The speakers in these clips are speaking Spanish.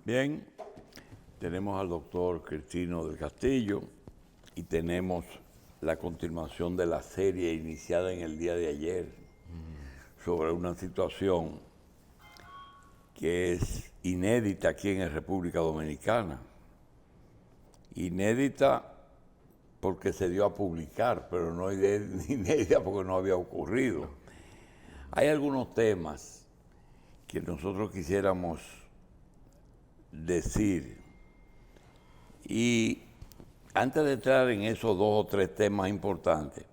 Bien, tenemos al doctor Cristino del Castillo y tenemos la continuación de la serie iniciada en el día de ayer sobre una situación que es inédita aquí en la República Dominicana. Inédita porque se dio a publicar, pero no inédita porque no había ocurrido. Hay algunos temas que nosotros quisiéramos decir. Y antes de entrar en esos dos o tres temas importantes,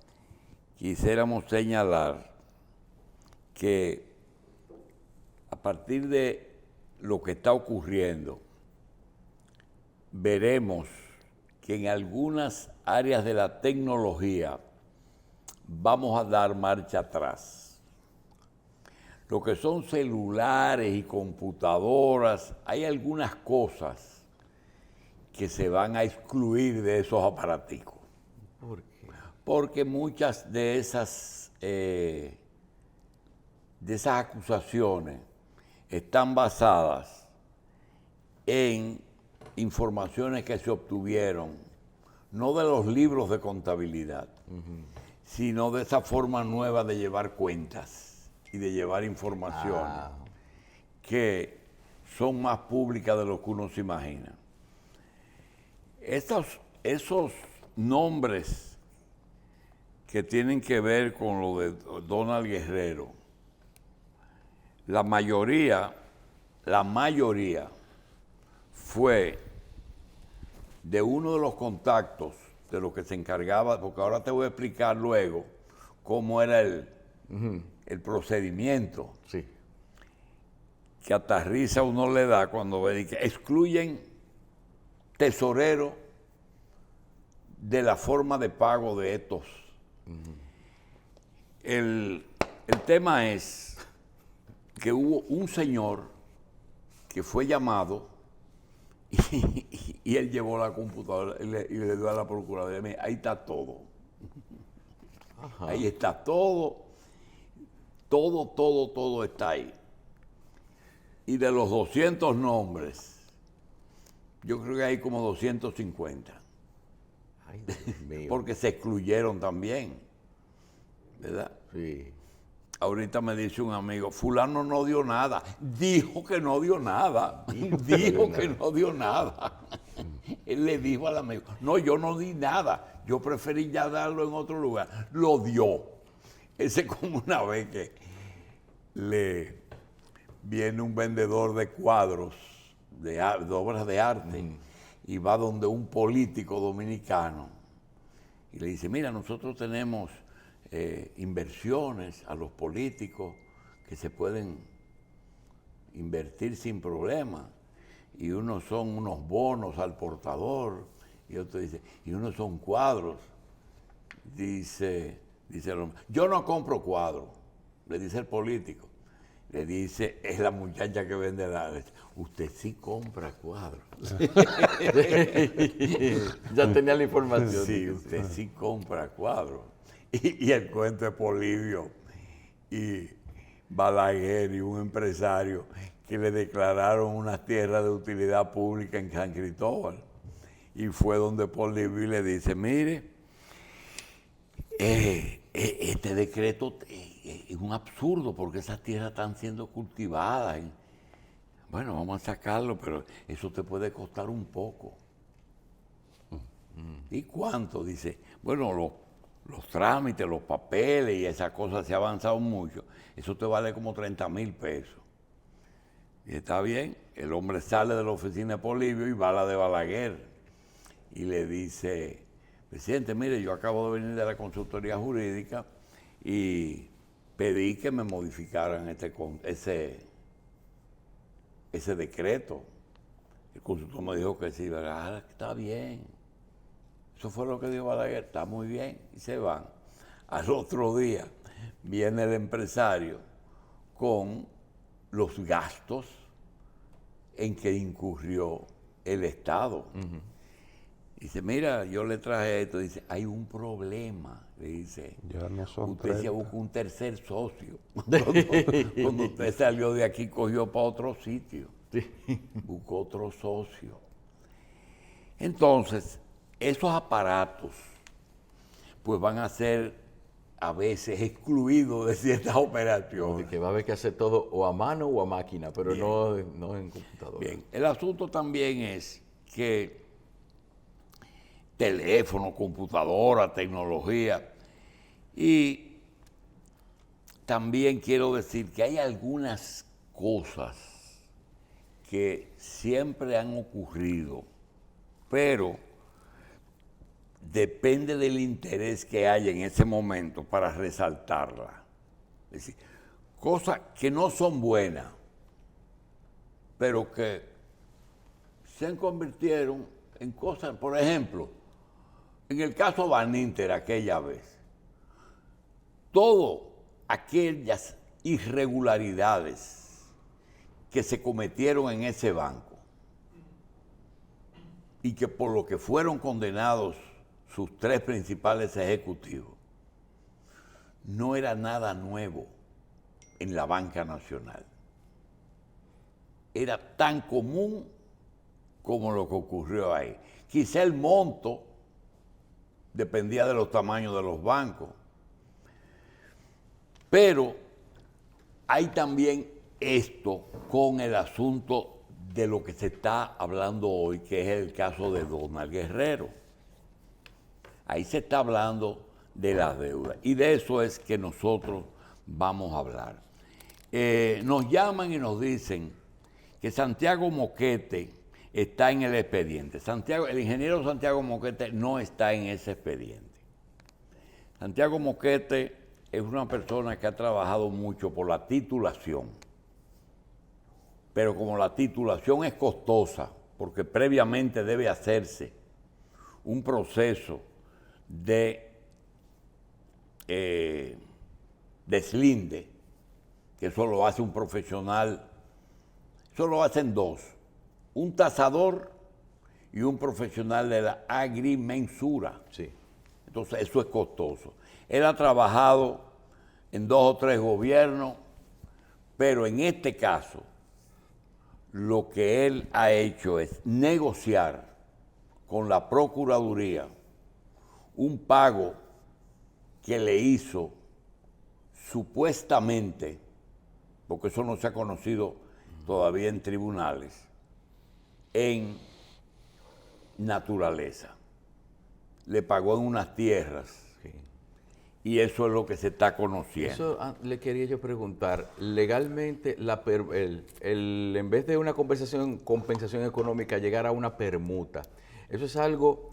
quisiéramos señalar que a partir de lo que está ocurriendo, veremos que en algunas áreas de la tecnología vamos a dar marcha atrás. Lo que son celulares y computadoras, hay algunas cosas que se van a excluir de esos aparaticos. ¿Por qué? Porque muchas de esas acusaciones están basadas en informaciones que se obtuvieron, no de los libros de contabilidad, sino de esa forma nueva de llevar cuentas y de llevar informaciones que son más públicas de lo que uno se imagina. Esos nombres que tienen que ver con lo de Donald Guerrero, la mayoría fue de uno de los contactos de lo que se encargaba, porque ahora te voy a explicar luego cómo era el procedimiento. Sí. Que hasta risa uno le da cuando ve que excluyen tesorero de la forma de pago de estos. El tema es que hubo un señor que fue llamado y él llevó la computadora y le dio a la procuradora. Mira, ahí está todo. Ajá. Ahí está todo está ahí. Y de los 200 nombres, yo creo que hay como 250. Ay, Dios mío. Porque se excluyeron también, ¿verdad? Sí. Ahorita me dice un amigo, fulano no dio nada. Dijo que no dio nada. Dijo que no dio nada. Él le dijo al amigo, no, yo no di nada. Yo preferí ya darlo en otro lugar. Lo dio. Ese es como una vez que le viene un vendedor de cuadros, de obras de arte, y va donde un político dominicano y le dice, mira, nosotros tenemos inversiones a los políticos que se pueden invertir sin problema, y unos son unos bonos al portador, y otro dice, y unos son cuadros. Dice el hombre, yo no compro cuadros, le dice el político. Le dice, es la muchacha que vende la... Usted sí compra cuadros. Ya tenía la información. Sí, usted sí compra cuadros. Y el cuento de Polibio y Balaguer y un empresario que le declararon unas tierras de utilidad pública en San Cristóbal. Y fue donde Polibio le dice, mire, este decreto es un absurdo porque esas tierras están siendo cultivadas. Bueno, vamos a sacarlo, pero eso te puede costar un poco. ¿Y cuánto? Dice, bueno, los trámites, los papeles y esas cosas se han avanzado mucho. Eso te vale como 30,000 pesos. Y está bien, el hombre sale de la oficina de Polibio y va a la de Balaguer. Y le dice, presidente, mire, yo acabo de venir de la consultoría jurídica y pedí que me modificaran ese decreto. El consultor me dijo que sí, está bien. Eso fue lo que dijo Balaguer, está muy bien, y se van. Al otro día viene el empresario con los gastos en que incurrió el Estado. Dice, mira, yo le traje esto. Dice, hay un problema. Le dice, ya no son usted 30. se buscó un tercer socio. Cuando usted salió de aquí, cogió para otro sitio. Sí. Buscó otro socio. Entonces, esos aparatos pues van a ser a veces excluidos de ciertas operaciones. Que va a haber que hacer todo o a mano o a máquina, pero Bien. no en computadora. Bien, el asunto también es que teléfono, computadora, tecnología, y también quiero decir que hay algunas cosas que siempre han ocurrido, pero depende del interés que haya en ese momento para resaltarla. Es decir, cosas que no son buenas, pero que se convirtieron en cosas, por ejemplo, en el caso Baninter aquella vez, todas aquellas irregularidades que se cometieron en ese banco y que por lo que fueron condenados sus tres principales ejecutivos, no era nada nuevo en la banca nacional. Era tan común como lo que ocurrió ahí. Quizá el monto dependía de los tamaños de los bancos, pero hay también esto con el asunto de lo que se está hablando hoy, que es el caso de Donald Guerrero. Ahí se está hablando de las deudas y de eso es que nosotros vamos a hablar. Nos llaman y nos dicen que Santiago Moquete está en el expediente. El ingeniero Santiago Moquete no está en ese expediente. Santiago Moquete es una persona que ha trabajado mucho por la titulación, pero como la titulación es costosa, porque previamente debe hacerse un proceso de deslinde, que eso lo hace un profesional, eso lo hacen dos, un tasador y un profesional de la agrimensura. Sí. Entonces eso es costoso. Él ha trabajado en 2 o 3 gobiernos, pero en este caso lo que él ha hecho es negociar con la Procuraduría un pago que le hizo supuestamente, porque eso no se ha conocido todavía en tribunales, en naturaleza. Le pagó en unas tierras. Sí. Y eso es lo que se está conociendo. Eso le quería yo preguntar, legalmente, en vez de una compensación económica, llegar a una permuta, ¿eso es algo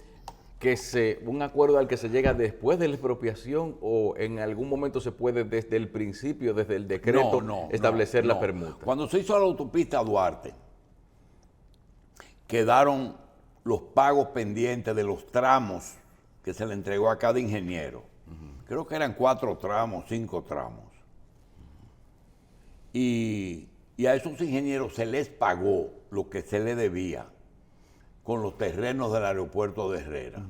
un acuerdo al que se llega después de la expropiación o en algún momento se puede desde el principio, desde el decreto, establecer la permuta? Cuando se hizo la autopista Duarte, quedaron los pagos pendientes de los tramos que se le entregó a cada ingeniero. Creo que eran 4 tramos, 5 tramos. Y a esos ingenieros se les pagó lo que se les debía con los terrenos del aeropuerto de Herrera.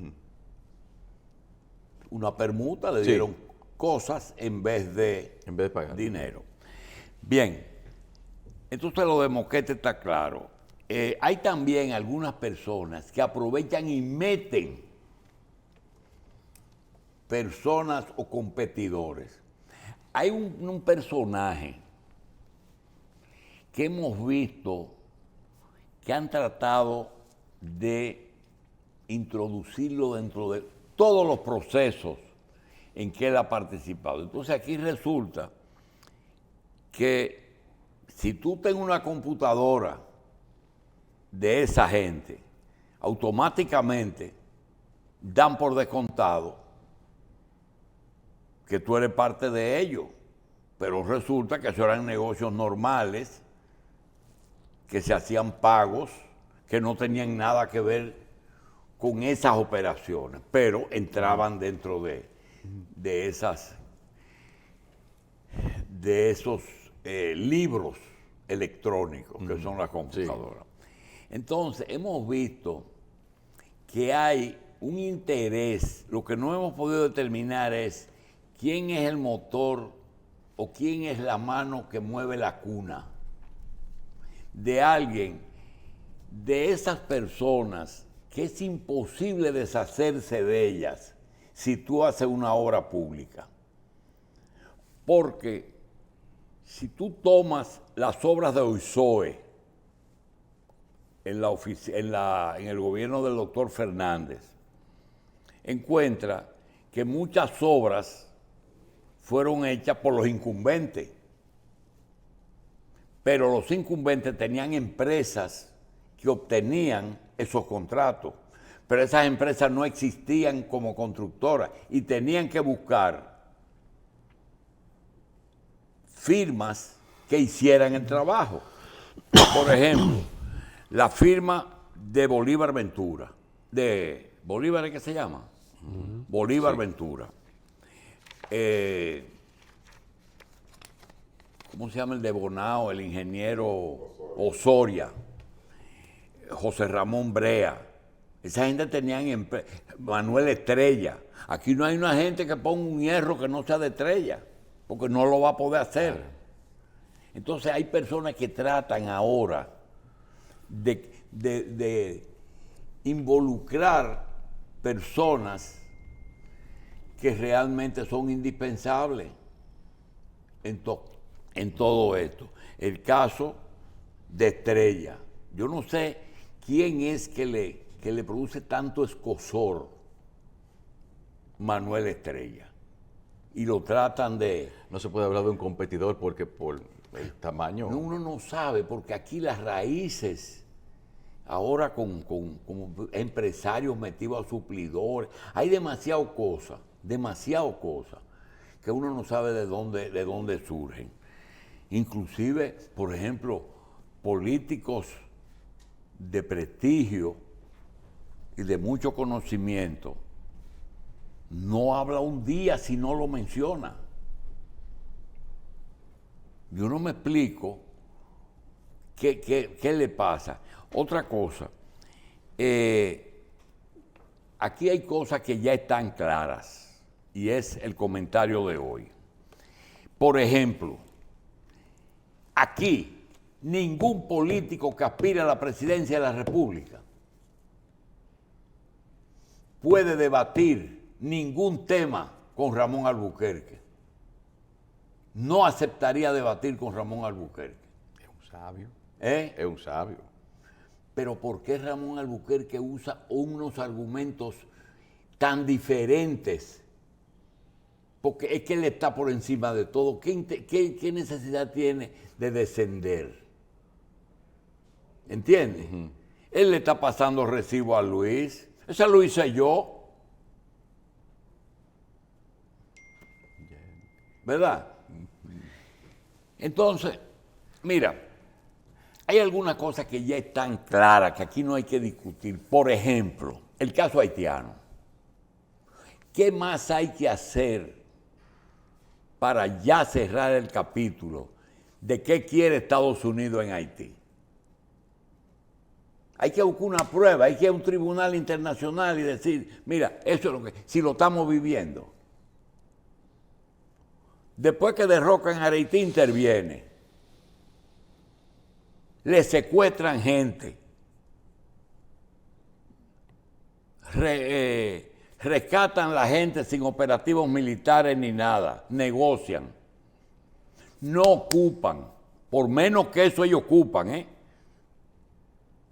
Una permuta, le dieron cosas en vez de pagar dinero. Bien, entonces lo de Moquete está claro. Hay también algunas personas que aprovechan y meten personas o competidores. Hay un personaje que hemos visto que han tratado de introducirlo dentro de todos los procesos en que él ha participado. Entonces aquí resulta que si tú tienes una computadora de esa gente, automáticamente dan por descontado que tú eres parte de ellos, pero resulta que eso eran negocios normales, que se hacían pagos, que no tenían nada que ver con esas operaciones, pero entraban dentro de esos libros electrónicos que son las computadoras. Entonces, hemos visto que hay un interés, lo que no hemos podido determinar es quién es el motor o quién es la mano que mueve la cuna. de alguien, de esas personas que es imposible deshacerse de ellas si tú haces una obra pública. Porque si tú tomas las obras de Oizoe en el gobierno del doctor Fernández, encuentra que muchas obras fueron hechas por los incumbentes, pero los incumbentes tenían empresas que obtenían esos contratos, pero esas empresas no existían como constructoras y tenían que buscar firmas que hicieran el trabajo. Por ejemplo, la firma de Bolívar Ventura, de Bolívar, ¿es que se llama? Bolívar, sí. Ventura. ¿Cómo se llama el de Bonao? El ingeniero Osoria. José Ramón Brea. Esa gente tenían Manuel Estrella. Aquí no hay una gente que ponga un hierro que no sea de Estrella, porque no lo va a poder hacer. Entonces hay personas que tratan ahora de involucrar personas que realmente son indispensables en todo esto. El caso de Estrella. Yo no sé quién es que le produce tanto escozor Manuel Estrella. Y lo tratan de... No se puede hablar de un competidor porque por el tamaño... No, uno no sabe, porque aquí las raíces, ahora con empresarios metidos a suplidores, hay demasiado cosas, que uno no sabe de dónde surgen. Inclusive, por ejemplo, políticos de prestigio y de mucho conocimiento, no habla un día si no lo menciona. Yo no me explico qué le pasa. Otra cosa, aquí hay cosas que ya están claras, y es el comentario de hoy. Por ejemplo, aquí ningún político que aspire a la presidencia de la República puede debatir ningún tema con Ramón Albuquerque. No aceptaría debatir con Ramón Albuquerque. Es un sabio. Es un sabio. Pero ¿por qué Ramón Albuquerque usa unos argumentos tan diferentes? Porque es que él está por encima de todo. ¿Qué necesidad tiene de descender? ¿Entiendes? Él le está pasando recibo a Luis. Eso lo hice yo. ¿Verdad? Entonces, mira, hay algunas cosas que ya están claras, que aquí no hay que discutir. Por ejemplo, el caso haitiano. ¿Qué más hay que hacer para ya cerrar el capítulo de qué quiere Estados Unidos en Haití? Hay que buscar una prueba, hay que ir a un tribunal internacional y decir, mira, eso es lo que, si lo estamos viviendo. Después que derrocan a Haití, interviene. Le secuestran gente. Rescatan a la gente sin operativos militares ni nada. Negocian. No ocupan. Por menos que eso ellos ocupan,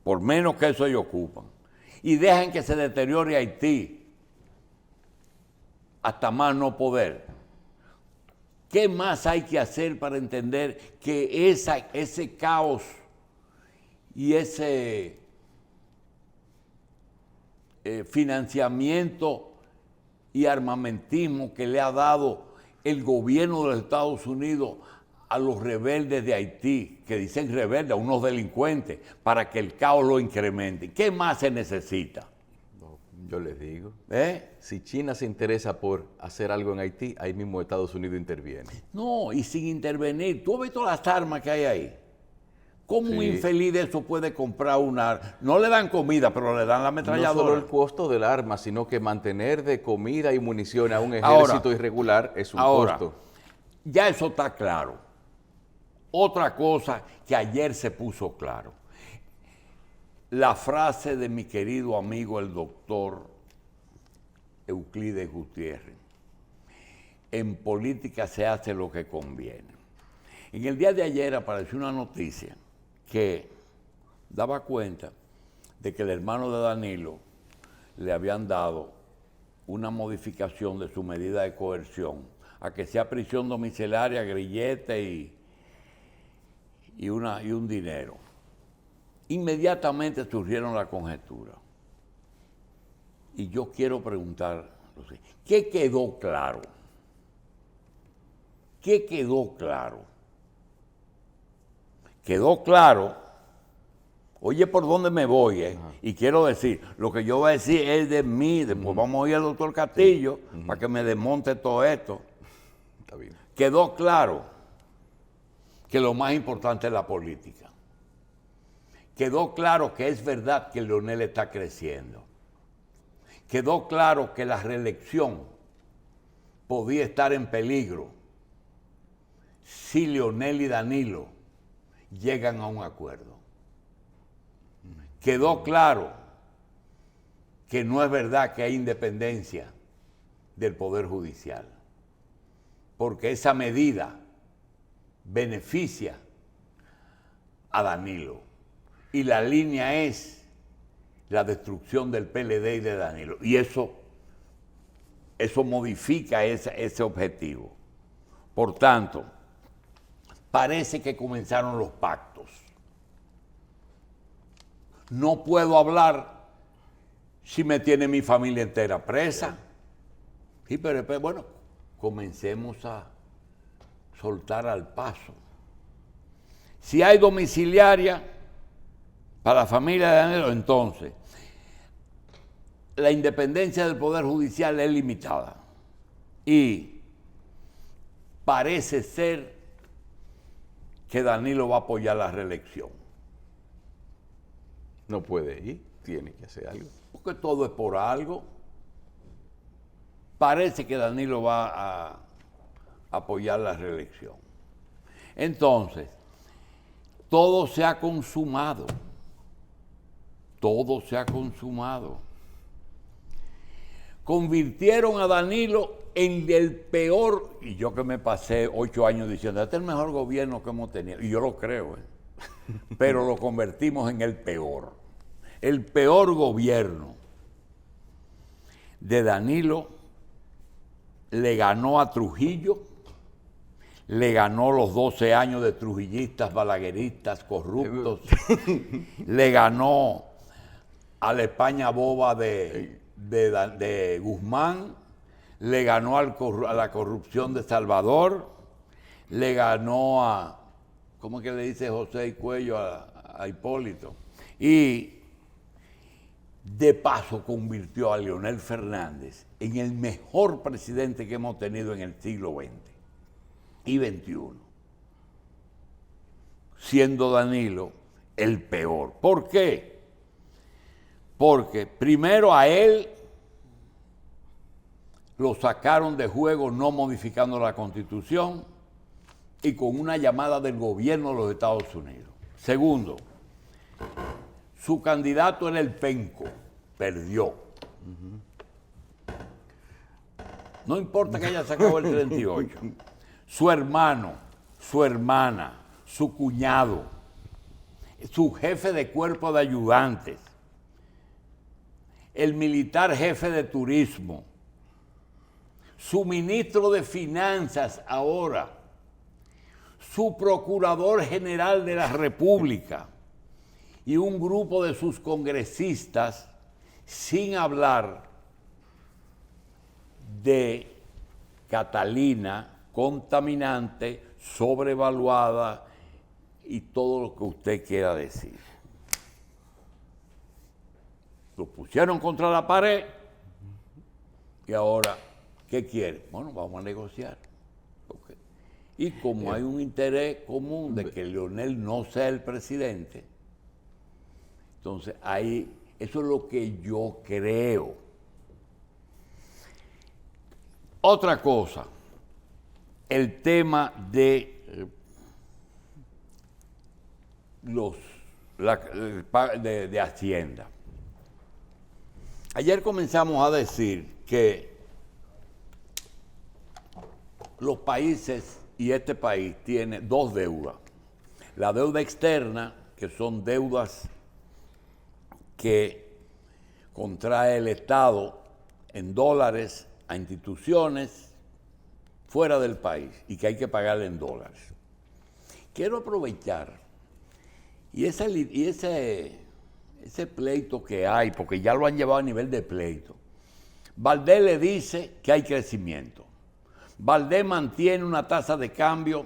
Por menos que eso ellos ocupan. Y dejan que se deteriore Haití hasta más no poder. ¿Qué más hay que hacer para entender que ese caos y ese financiamiento y armamentismo que le ha dado el gobierno de los Estados Unidos a los rebeldes de Haití, que dicen rebeldes, a unos delincuentes, para que el caos lo incremente? ¿Qué más se necesita? Yo les digo, si China se interesa por hacer algo en Haití, ahí mismo Estados Unidos interviene. No, y sin intervenir. ¿Tú has visto las armas que hay ahí? ¿Cómo un infeliz de eso puede comprar una arma? No le dan comida, pero le dan la ametralladora. No solo el costo del arma, sino que mantener de comida y munición a un ejército irregular es un costo. Ya eso está claro. Otra cosa que ayer se puso claro, la frase de mi querido amigo el doctor Euclides Gutiérrez: en política se hace lo que conviene. En el día de ayer apareció una noticia que daba cuenta de que el hermano de Danilo le habían dado una modificación de su medida de coerción a que sea prisión domiciliaria, grillete y un dinero. Inmediatamente surgieron las conjeturas. Y yo quiero preguntar, ¿qué quedó claro? ¿Qué quedó claro? Quedó claro, oye por dónde me voy, y quiero decir, lo que yo voy a decir es de mí, después vamos a ir al doctor Castillo para que me desmonte todo esto. Está bien. Quedó claro que lo más importante es la política. Quedó claro que es verdad que Leonel está creciendo. Quedó claro que la reelección podía estar en peligro si Leonel y Danilo llegan a un acuerdo. Quedó claro que no es verdad que hay independencia del Poder Judicial, porque esa medida beneficia a Danilo y la línea es la destrucción del PLD y de Danilo, y eso modifica ese objetivo. Por tanto, parece que comenzaron los pactos. No puedo hablar si me tiene mi familia entera presa. Sí, pero bueno, comencemos a soltar al paso. Si hay domiciliaria para la familia de Danilo, entonces la independencia del Poder Judicial es limitada. Y parece ser que Danilo va a apoyar la reelección. No puede ir, tiene que hacer algo. Porque todo es por algo. Parece que Danilo va a apoyar la reelección. Entonces, todo se ha consumado. Todo se ha consumado. Convirtieron a Danilo en el peor, y yo que me pasé 8 años diciendo, este es el mejor gobierno que hemos tenido, y yo lo creo, pero lo convertimos en el peor. El peor gobierno de Danilo le ganó a Trujillo, le ganó los 12 años de trujillistas, balagueristas, corruptos, le ganó a la España boba de Guzmán, le ganó a la corrupción de Salvador, le ganó a, ¿cómo es que le dice José Cuello a Hipólito? Y de paso convirtió a Leonel Fernández en el mejor presidente que hemos tenido en el siglo XX y XXI, siendo Danilo el peor. ¿Por qué? Porque primero a él lo sacaron de juego no modificando la Constitución y con una llamada del gobierno de los Estados Unidos. Segundo, su candidato era el penco, perdió. No importa que haya sacado el 38. Su hermano, su hermana, su cuñado, su jefe de cuerpo de ayudantes, el militar jefe de turismo, su ministro de finanzas ahora, su procurador general de la República y un grupo de sus congresistas, sin hablar de Catalina, contaminante, sobrevaluada y todo lo que usted quiera decir. Lo pusieron contra la pared y ahora, ¿qué quiere? Bueno, vamos a negociar. Okay. Y como hay un interés común de que Leonel no sea el presidente, entonces ahí, eso es lo que yo creo. Otra cosa, el tema de de Hacienda. Ayer comenzamos a decir que los países y este país tiene dos deudas. La deuda externa, que son deudas que contrae el Estado en dólares a instituciones fuera del país y que hay que pagarle en dólares. Quiero aprovechar ese pleito que hay, porque ya lo han llevado a nivel de pleito. Valdés le dice que hay crecimiento. Valdés mantiene una tasa de cambio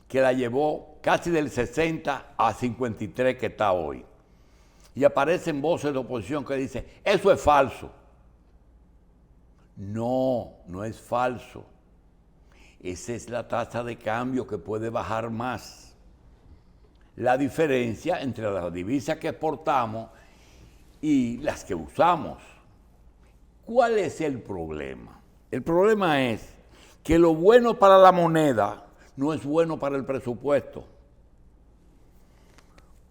que la llevó casi del 60 a 53 que está hoy. Y aparecen voces de oposición que dicen, eso es falso. No, no es falso. Esa es la tasa de cambio que puede bajar más. La diferencia entre las divisas que exportamos y las que usamos. ¿Cuál es el problema? El problema es que lo bueno para la moneda no es bueno para el presupuesto.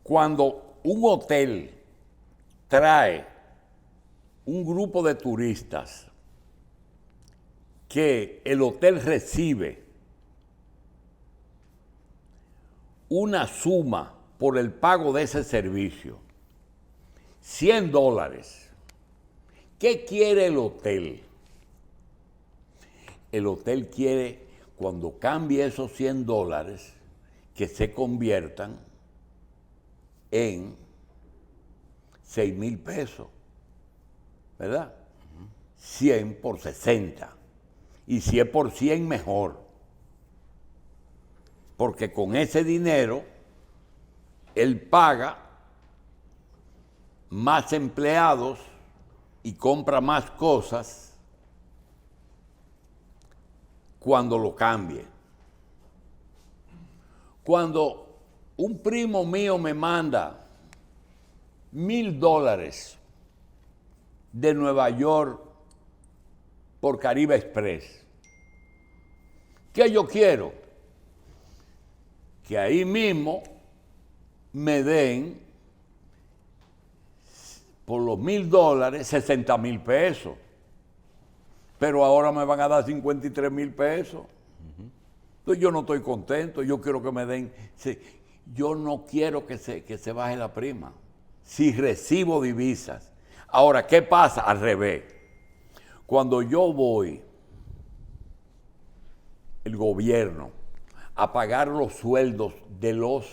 Cuando un hotel trae un grupo de turistas que el hotel recibe una suma por el pago de ese servicio, $100. ¿Qué quiere el hotel? El hotel quiere, cuando cambie esos $100, que se conviertan en 6,000 pesos, ¿verdad? 100 por 60. Y si es por 100, mejor. Porque con ese dinero, él paga más empleados y compra más cosas cuando lo cambie. Cuando un primo mío me manda $1,000 de Nueva York por Caribe Express, ¿qué yo quiero? Que ahí mismo me den por los $1,000 $60,000 pesos. Pero ahora me van a dar 53,000 pesos. Entonces yo no estoy contento, yo quiero que me den, yo no quiero que se baje la prima. Si recibo divisas. Ahora, ¿qué pasa? Al revés. Cuando yo voy, el gobierno, a pagar los sueldos de los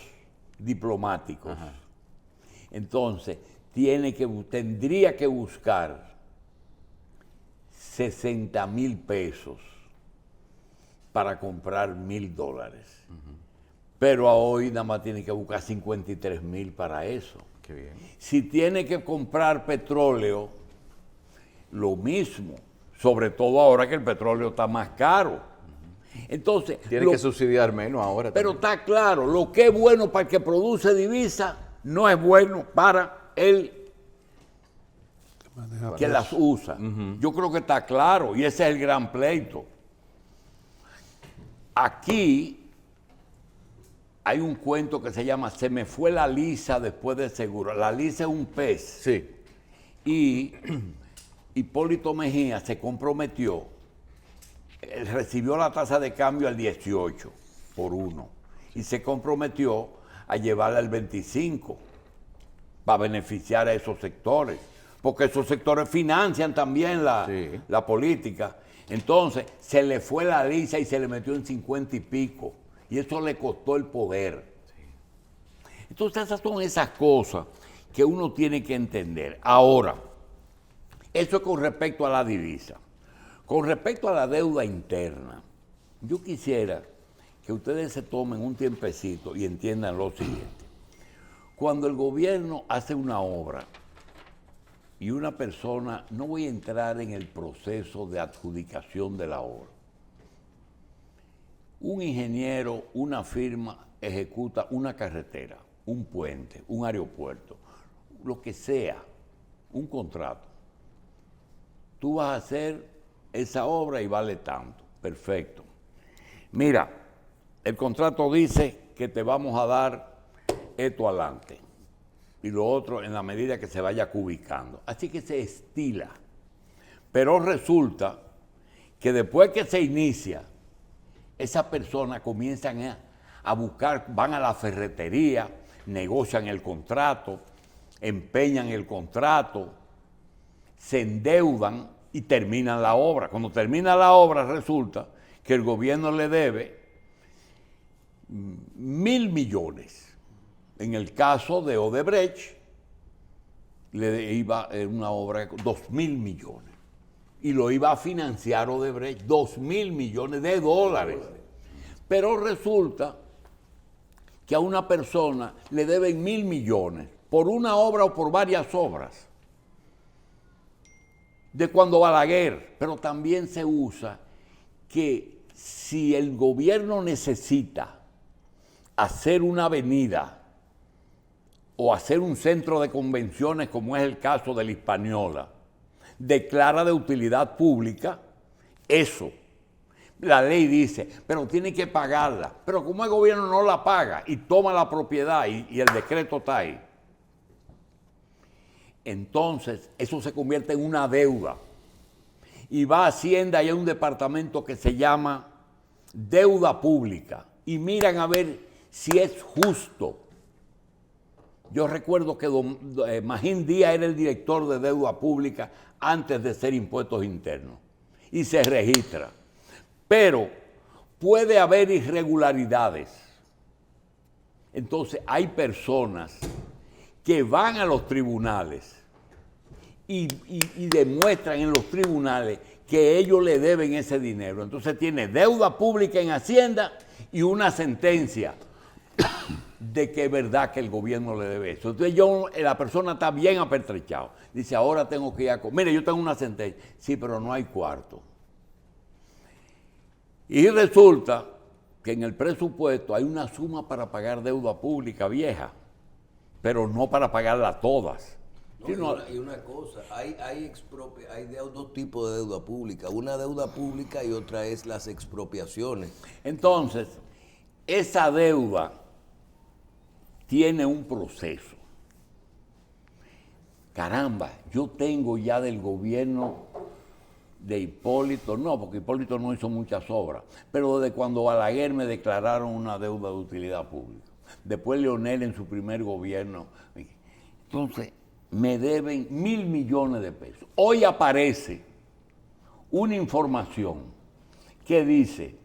diplomáticos, ajá, entonces tendría que buscar 60,000 pesos para comprar $1,000. Uh-huh. Pero hoy nada más tiene que buscar 53,000 para eso. Qué bien. Si tiene que comprar petróleo, lo mismo, sobre todo ahora que el petróleo está más caro. Uh-huh. Entonces, tiene que subsidiar menos ahora. Pero también está claro, lo que es bueno para el que produce divisa no es bueno para el que las usa. Uh-huh. Yo creo que está claro y ese es el gran pleito. Aquí hay un cuento que se llama Se me fue la lisa después del seguro. La lisa es un pez. Sí. Y Hipólito Mejía se comprometió, él recibió la tasa de cambio al 18 por 1 y se comprometió a llevarla al 25 para beneficiar a esos sectores, porque esos sectores financian también la política. Entonces se le fue la lisa y se le metió en 50 y pico y eso le costó el poder. Sí. Entonces esas son esas cosas que uno tiene que entender. Ahora, eso es con respecto a la divisa. Con respecto a la deuda interna, yo quisiera que ustedes se tomen un tiempecito y entiendan lo siguiente. Cuando el gobierno hace una obra y una persona, no voy a entrar en el proceso de adjudicación de la obra, un ingeniero, una firma ejecuta una carretera, un puente, un aeropuerto, lo que sea, un contrato. Tú vas a hacer esa obra y vale tanto. Perfecto. Mira, el contrato dice que te vamos a dar esto adelante y lo otro en la medida que se vaya cubicando. Así que se estila. Pero resulta que después que se inicia, esas personas comienzan a buscar, van a la ferretería, negocian el contrato, empeñan el contrato, se endeudan y terminan la obra. Cuando termina la obra resulta que el gobierno le debe 1.000 millones. En el caso de Odebrecht, le iba una obra de 2.000 millones. Y lo iba a financiar Odebrecht, 2.000 millones de dólares. Pero resulta que a una persona le deben 1.000 millones por una obra o por varias obras. De cuando Balaguer, pero también se usa que si el gobierno necesita hacer una avenida o hacer un centro de convenciones, como es el caso de la Hispaniola, declara de utilidad pública eso. La ley dice, pero tiene que pagarla. Pero como el gobierno no la paga y toma la propiedad y el decreto está ahí, entonces eso se convierte en una deuda. Y va a Hacienda y hay un departamento que se llama deuda pública. Y miran a ver si es justo. Yo recuerdo que Magín Díaz era el director de deuda pública antes de ser impuestos internos. Y se registra. Pero puede haber irregularidades. Entonces hay personas que van a los tribunales y demuestran en los tribunales que ellos le deben ese dinero. Entonces tiene deuda pública en Hacienda y una sentencia de que es verdad que el gobierno le debe eso. Entonces la persona está bien apertrechado. Dice, ahora tengo que ir a... Mire, yo tengo una sentencia. Sí, pero no hay cuarto. Y resulta que en el presupuesto hay una suma para pagar deuda pública vieja, pero no para pagarla todas. No, y una cosa, hay dos tipos de deuda pública. Una deuda pública y otra es las expropiaciones. Entonces, esa deuda tiene un proceso. Caramba, yo tengo ya del gobierno de Hipólito, no, porque Hipólito no hizo muchas obras, pero desde cuando Balaguer me declararon una deuda de utilidad pública. Después Leonel en su primer gobierno. Entonces, me deben 1.000 millones de pesos. Hoy aparece una información que dice,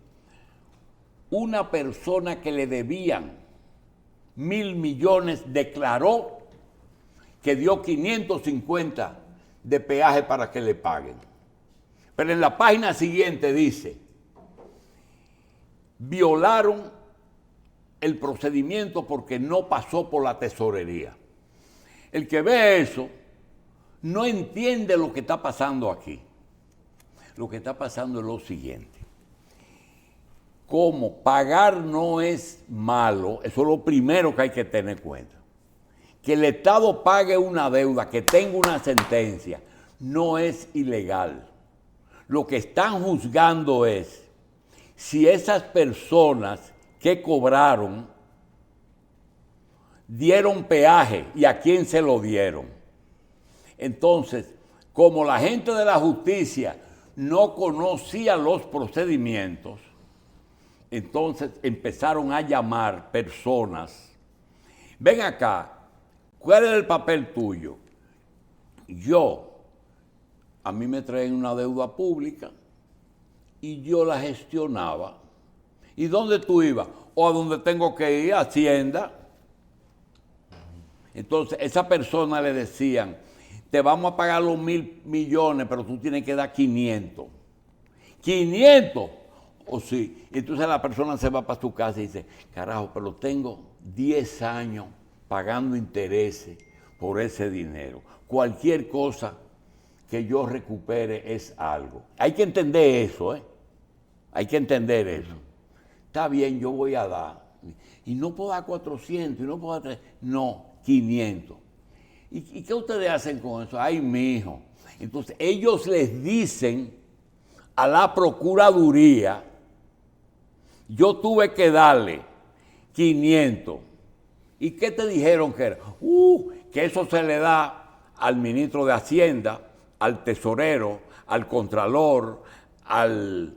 una persona que le debían 1.000 millones declaró que dio 550 de peaje para que le paguen. Pero en la página siguiente dice, violaron el procedimiento porque no pasó por la tesorería. El que ve eso no entiende lo que está pasando aquí. Lo que está pasando es lo siguiente. Como pagar no es malo, eso es lo primero que hay que tener en cuenta. Que el Estado pague una deuda, que tenga una sentencia, no es ilegal. Lo que están juzgando es si esas personas que cobraron dieron peaje y a quién se lo dieron. Entonces, como la gente de la justicia no conocía los procedimientos, entonces empezaron a llamar personas. Ven acá, ¿cuál es el papel tuyo? A mí me traen una deuda pública y yo la gestionaba. ¿Y dónde tú ibas? O a donde tengo que ir, a Hacienda. Entonces, esa persona le decían, te vamos a pagar los 1.000 millones, pero tú tienes que dar 500. ¿500? O sí. Entonces la persona se va para su casa y dice, carajo, pero tengo 10 años pagando intereses por ese dinero. Cualquier cosa que yo recupere es algo. Hay que entender eso, ¿eh? Hay que entender eso. Está bien, yo voy a dar. Y no puedo dar 400, y no puedo dar 300. No, 500. ¿Y qué ustedes hacen con eso? Ay, mijo. Entonces, ellos les dicen a la Procuraduría, yo tuve que darle 500. ¿Y qué te dijeron que era? Que eso se le da al ministro de Hacienda, al tesorero, al contralor, al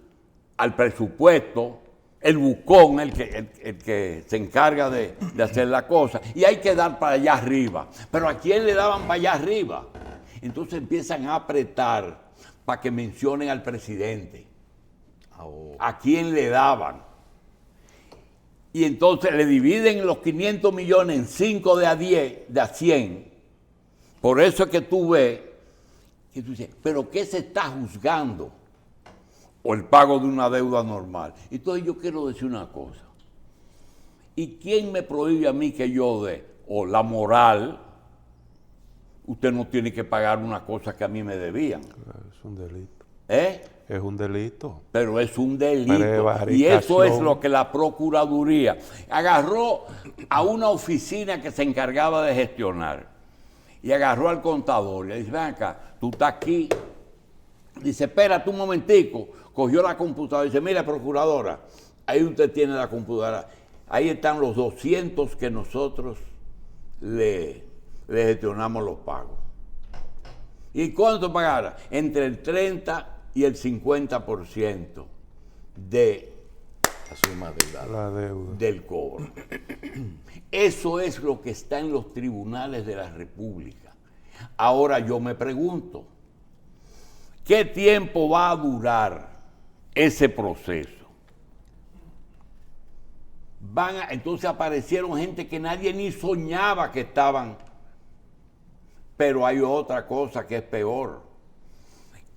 presupuesto, el bucón, el que se encarga de hacer la cosa, y hay que dar para allá arriba. Pero ¿a quién le daban para allá arriba? Entonces empiezan a apretar para que mencionen al presidente. ¿A quién le daban? Y entonces le dividen los 500 millones en 5 de a 10, de a 100. Por eso es que tú ves, que tú dices, ¿pero qué se está juzgando? O el pago de una deuda normal. Entonces yo quiero decir una cosa. ¿Y quién me prohíbe a mí que yo dé? O la moral, usted no tiene que pagar una cosa que a mí me debían. Es un delito. ¿Eh? Es un delito. Pero es un delito. Prevaricación. Y eso es lo que la Procuraduría agarró a una oficina que se encargaba de gestionar. Y agarró al contador y le dice, ven acá, tú estás aquí. Dice, espérate un momentico. Cogió la computadora y dice, mira, procuradora, ahí usted tiene la computadora. Ahí están los 200 que nosotros le gestionamos los pagos. ¿Y cuánto pagara? Entre el 30 y el 50% de La suma La deuda. del cobro. Eso es lo que está en los tribunales de la República. Ahora yo me pregunto, ¿qué tiempo va a durar ese proceso? Entonces aparecieron gente que nadie ni soñaba que estaban. Pero hay otra cosa que es peor,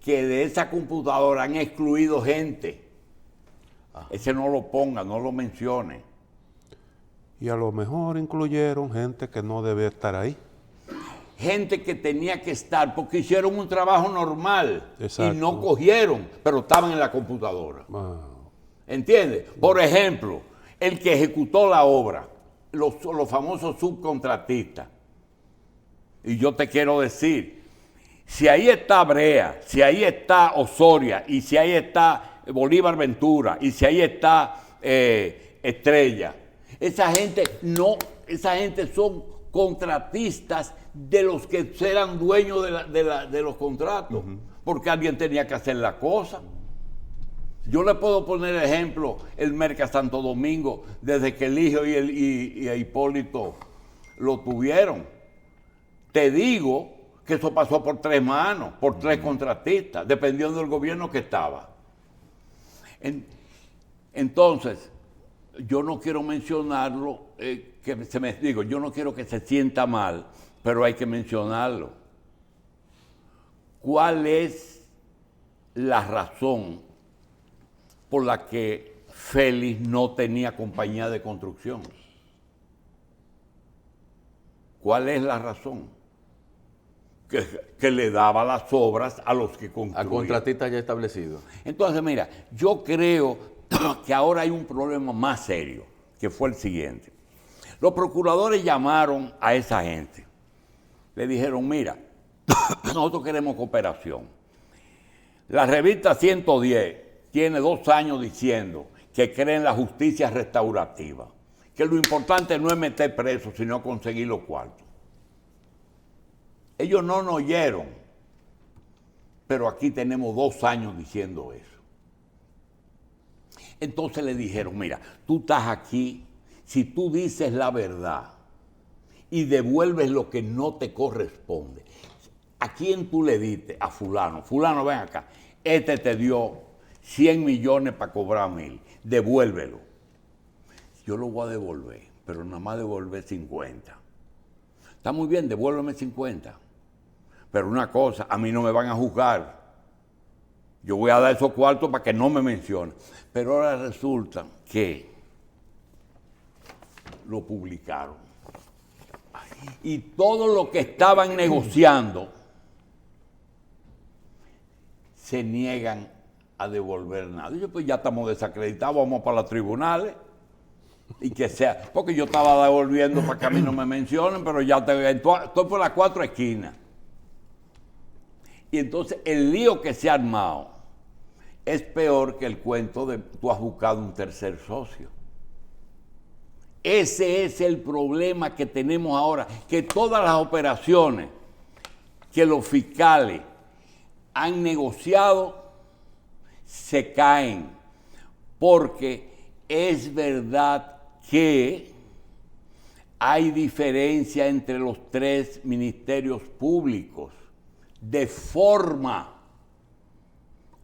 que de esa computadora han excluido gente. Ese no lo ponga, no lo mencione. Y a lo mejor incluyeron gente que no debe estar ahí. Gente que tenía que estar porque hicieron un trabajo normal. Exacto. Y no cogieron, pero estaban en la computadora. Ah, ¿Entiendes? Por ejemplo, el que ejecutó la obra, los famosos subcontratistas. Y yo te quiero decir, si ahí está Brea, si ahí está Osoria, y si ahí está Bolívar Ventura, y si ahí está Estrella, esa gente son contratistas de los que eran dueños de los contratos, porque alguien tenía que hacer la cosa. Yo le puedo poner ejemplo, el Merca Santo Domingo, desde que Eligio y Hipólito lo tuvieron. Te digo que eso pasó por 3 manos, por 3 contratistas, dependiendo del gobierno que estaba. Entonces, yo no quiero mencionarlo, yo no quiero que se sienta mal, pero hay que mencionarlo. ¿Cuál es la razón por la que Félix no tenía compañía de construcción? ¿Cuál es la razón? Que le daba las obras a los que construían. A contratistas ya establecidos. Entonces, mira, yo creo que ahora hay un problema más serio, que fue el siguiente. Los procuradores llamaron a esa gente. Le dijeron, mira, nosotros queremos cooperación. La revista 110 tiene 2 años diciendo que cree en la justicia restaurativa, que lo importante no es meter presos, sino conseguir los cuartos. Ellos no nos oyeron, pero aquí tenemos 2 años diciendo eso. Entonces le dijeron, mira, tú estás aquí, si tú dices la verdad y devuelves lo que no te corresponde, ¿a quién tú le diste? A fulano. Fulano, ven acá, este te dio 100 millones para cobrar 1000, devuélvelo. Yo lo voy a devolver, pero nada más devolver 50. Está muy bien, devuélveme 50. Pero una cosa, a mí no me van a juzgar. Yo voy a dar esos cuartos para que no me mencionen. Pero ahora resulta que lo publicaron. Y todo lo que estaban negociando se niegan a devolver nada. Y yo, pues ya estamos desacreditados, vamos para los tribunales. Y que sea, porque yo estaba devolviendo para que a mí no me mencionen, pero ya estoy por las 4 esquinas. Y entonces el lío que se ha armado es peor que el cuento de tú has buscado un tercer socio. Ese es el problema que tenemos ahora, que todas las operaciones que los fiscales han negociado se caen, porque es verdad que hay diferencia entre los tres ministerios públicos de forma.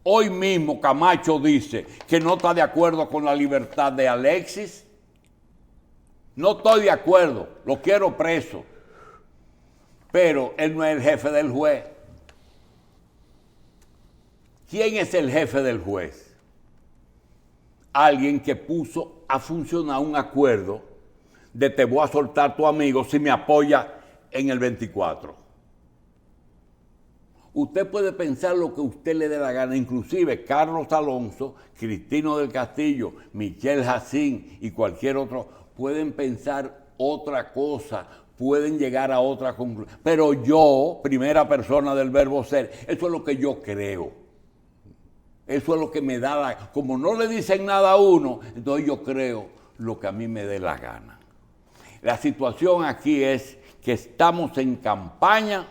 Hoy mismo Camacho dice que no está de acuerdo con la libertad de Alexis. No estoy de acuerdo, lo quiero preso. Pero él no es el jefe del juez. ¿Quién es el jefe del juez? Alguien que puso a funcionar un acuerdo de te voy a soltar a tu amigo si me apoya en el 24. Usted puede pensar lo que usted le dé la gana, inclusive Carlos Alonso, Cristino del Castillo, Michelle Jacín y cualquier otro, pueden pensar otra cosa, pueden llegar a otra conclusión. Pero yo, primera persona del verbo ser, eso es lo que yo creo. Eso es lo que me da la... Como no le dicen nada a uno, entonces yo creo lo que a mí me dé la gana. La situación aquí es que estamos en campaña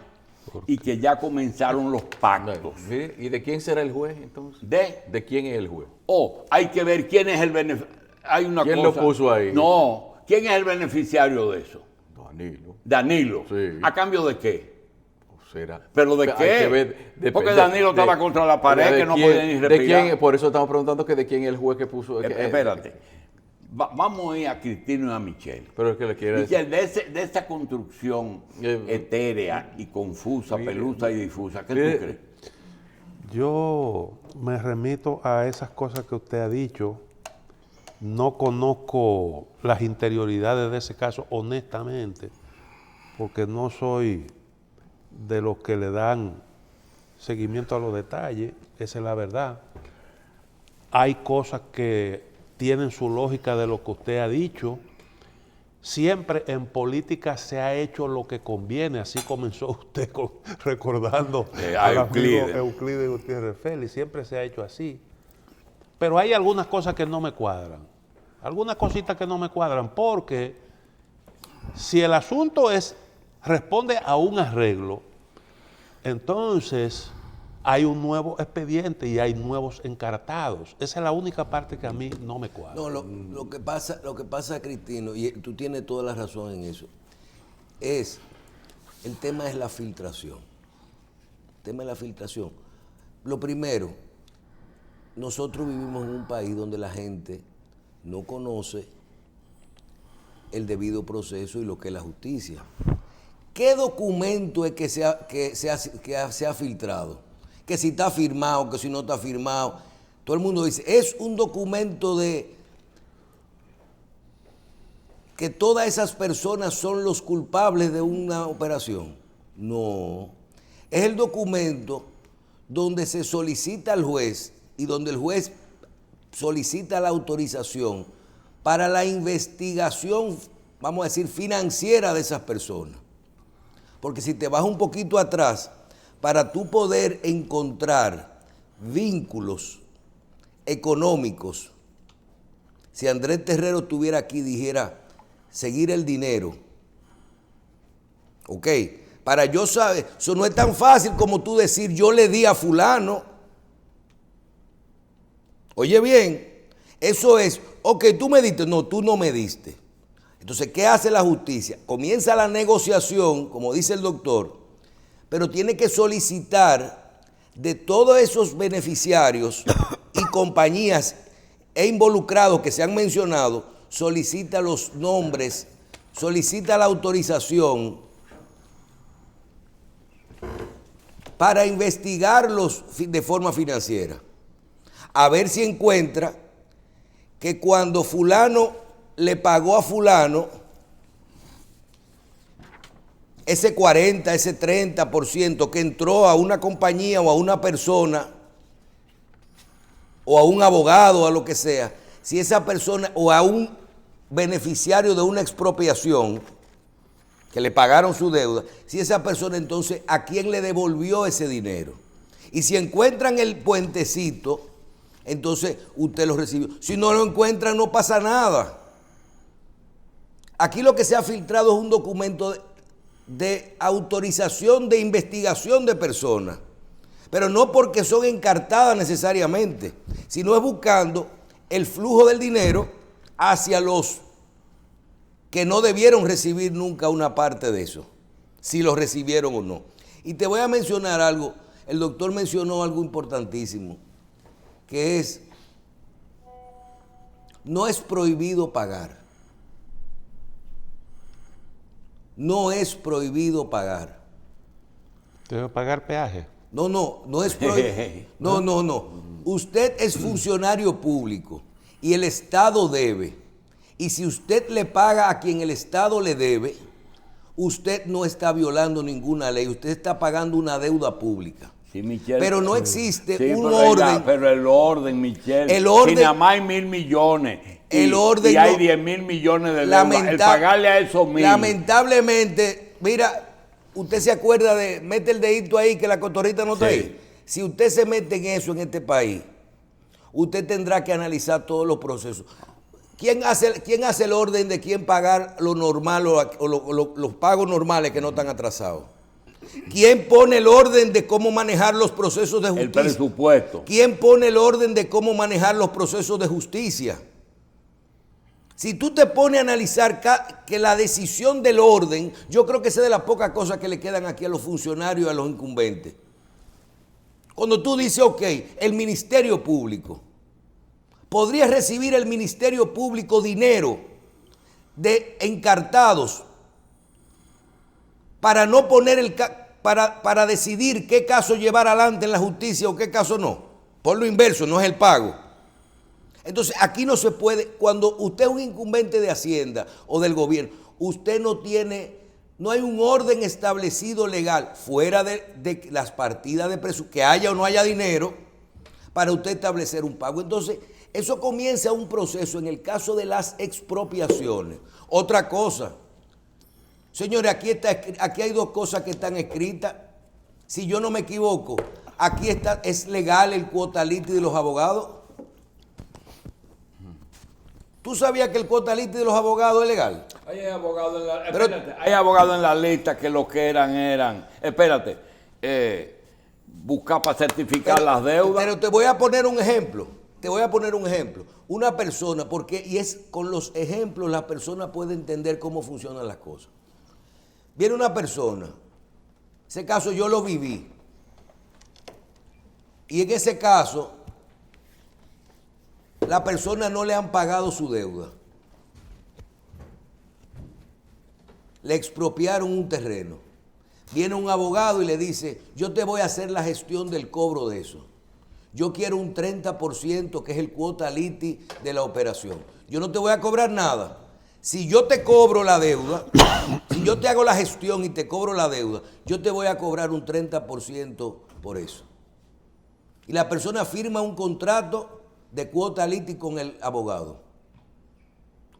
y que ya comenzaron los pactos. ¿Y de quién será el juez entonces? ¿De quién es el juez? Hay que ver quién es el beneficiario. Hay una ¿Quién cosa. lo puso ahí? No, ¿quién es el beneficiario de eso? Danilo. Danilo. Sí. ¿A cambio de qué? ¿Será? ¿Pero de Hay qué? que ver, Porque Danilo estaba contra la pared, que no podía ni respirar. ¿De quién? Por eso estamos preguntando que de quién es el juez que puso... Espérate. Vamos a ir a Cristino y a Michelle. Pero es que le quiere decir... Michelle, de esa construcción etérea y confusa, pelusa y difusa, ¿qué tú crees? Yo me remito a esas cosas que usted ha dicho. No conozco las interioridades de ese caso, honestamente, porque no soy de los que le dan seguimiento a los detalles, esa es la verdad. Hay cosas que tienen su lógica de lo que usted ha dicho. Siempre en política se ha hecho lo que conviene, así comenzó usted recordando a Euclides Gutiérrez Félix, siempre se ha hecho así. Pero hay algunas cosas que no me cuadran, algunas cositas que no me cuadran, porque si el asunto responde a un arreglo, entonces hay un nuevo expediente y hay nuevos encartados. Esa es la única parte que a mí no me cuadra. No, lo que pasa, Cristino, y tú tienes toda la razón en eso, el tema es la filtración. El tema es la filtración. Lo primero, nosotros vivimos en un país donde la gente no conoce el debido proceso y lo que es la justicia. ¿Qué documento es que se ha filtrado? Que si está firmado, que si no está firmado. Todo el mundo dice, es un documento de que todas esas personas son los culpables de una operación. No, es el documento donde se solicita al juez y donde el juez solicita la autorización para la investigación, vamos a decir, financiera de esas personas. Porque si te vas un poquito atrás, para tú poder encontrar vínculos económicos, si Andrés Terrero estuviera aquí y dijera, seguir el dinero, ok, para yo saber, eso no es tan fácil como tú decir, yo le di a fulano. Oye bien, eso es, ok, tú me diste, no, tú no me diste. Entonces, ¿qué hace la justicia? Comienza la negociación, como dice el doctor, pero tiene que solicitar de todos esos beneficiarios y compañías e involucrados que se han mencionado, solicita los nombres, solicita la autorización para investigarlos de forma financiera. A ver si encuentra que cuando fulano le pagó a fulano, ese 40, ese 30% que entró a una compañía o a una persona o a un abogado o a lo que sea, si esa persona o a un beneficiario de una expropiación que le pagaron su deuda, si esa persona entonces a quién le devolvió ese dinero. Y si encuentran el puentecito, entonces usted lo recibió. Si no lo encuentran no pasa nada. Aquí lo que se ha filtrado es un documento de autorización de investigación de personas, pero no porque son encartadas necesariamente, sino es buscando el flujo del dinero hacia los que no debieron recibir nunca una parte de eso, si lo recibieron o no. Y te voy a mencionar algo, el doctor mencionó algo importantísimo, que es, no es prohibido pagar. No es prohibido pagar. ¿Debe pagar peaje? No es prohibido. No. Usted es funcionario público y el Estado debe. Y si usted le paga a quien el Estado le debe, usted no está violando ninguna ley, usted está pagando una deuda pública. Sí, Michelle. Pero no existe un pero orden. Pero el orden, Michelle. El orden. Si nada más hay 1.000 millones. El orden y hay no- 10.000 millones de deuda. El pagarle a esos 1.000. Lamentablemente, mira, usted se acuerda de, mete el dedito ahí que la cotorrita no está Sí. ahí. Si usted se mete en eso en este país, usted tendrá que analizar todos los procesos. ¿Quién hace el orden de quién pagar lo normal o los pagos normales que no están atrasados? ¿Quién pone el orden de cómo manejar los procesos de justicia? El presupuesto. ¿Quién pone el orden de cómo manejar los procesos de justicia? Si tú te pones a analizar que la decisión del orden, yo creo que esa es de las pocas cosas que le quedan aquí a los funcionarios y a los incumbentes. Cuando tú dices, ok, el Ministerio Público, podría recibir el Ministerio Público dinero de encartados para no poner para decidir qué caso llevar adelante en la justicia o qué caso no. Por lo inverso, no es el pago. Entonces, aquí no se puede, cuando usted es un incumbente de Hacienda o del gobierno, usted no hay un orden establecido legal fuera de las partidas de presupuesto, que haya o no haya dinero, para usted establecer un pago. Entonces, eso comienza un proceso en el caso de las expropiaciones. Otra cosa, señores, aquí hay dos cosas que están escritas. Si yo no me equivoco, aquí es legal el quota liti de los abogados. ¿Tú sabías que el quota liti de los abogados es legal? Hay abogados hay abogados en la lista que lo que eran, buscar para certificar las deudas. Pero te voy a poner un ejemplo. Una persona, y es con los ejemplos la persona puede entender cómo funcionan las cosas. Viene una persona, ese caso yo lo viví, y en ese caso la persona no le han pagado su deuda. Le expropiaron un terreno. Viene un abogado y le dice, yo te voy a hacer la gestión del cobro de eso. Yo quiero un 30% que es el quota liti de la operación. Yo no te voy a cobrar nada. Si yo te cobro la deuda, si yo te hago la gestión y te cobro la deuda, yo te voy a cobrar un 30% por eso. Y la persona firma un contrato de quota liti con el abogado.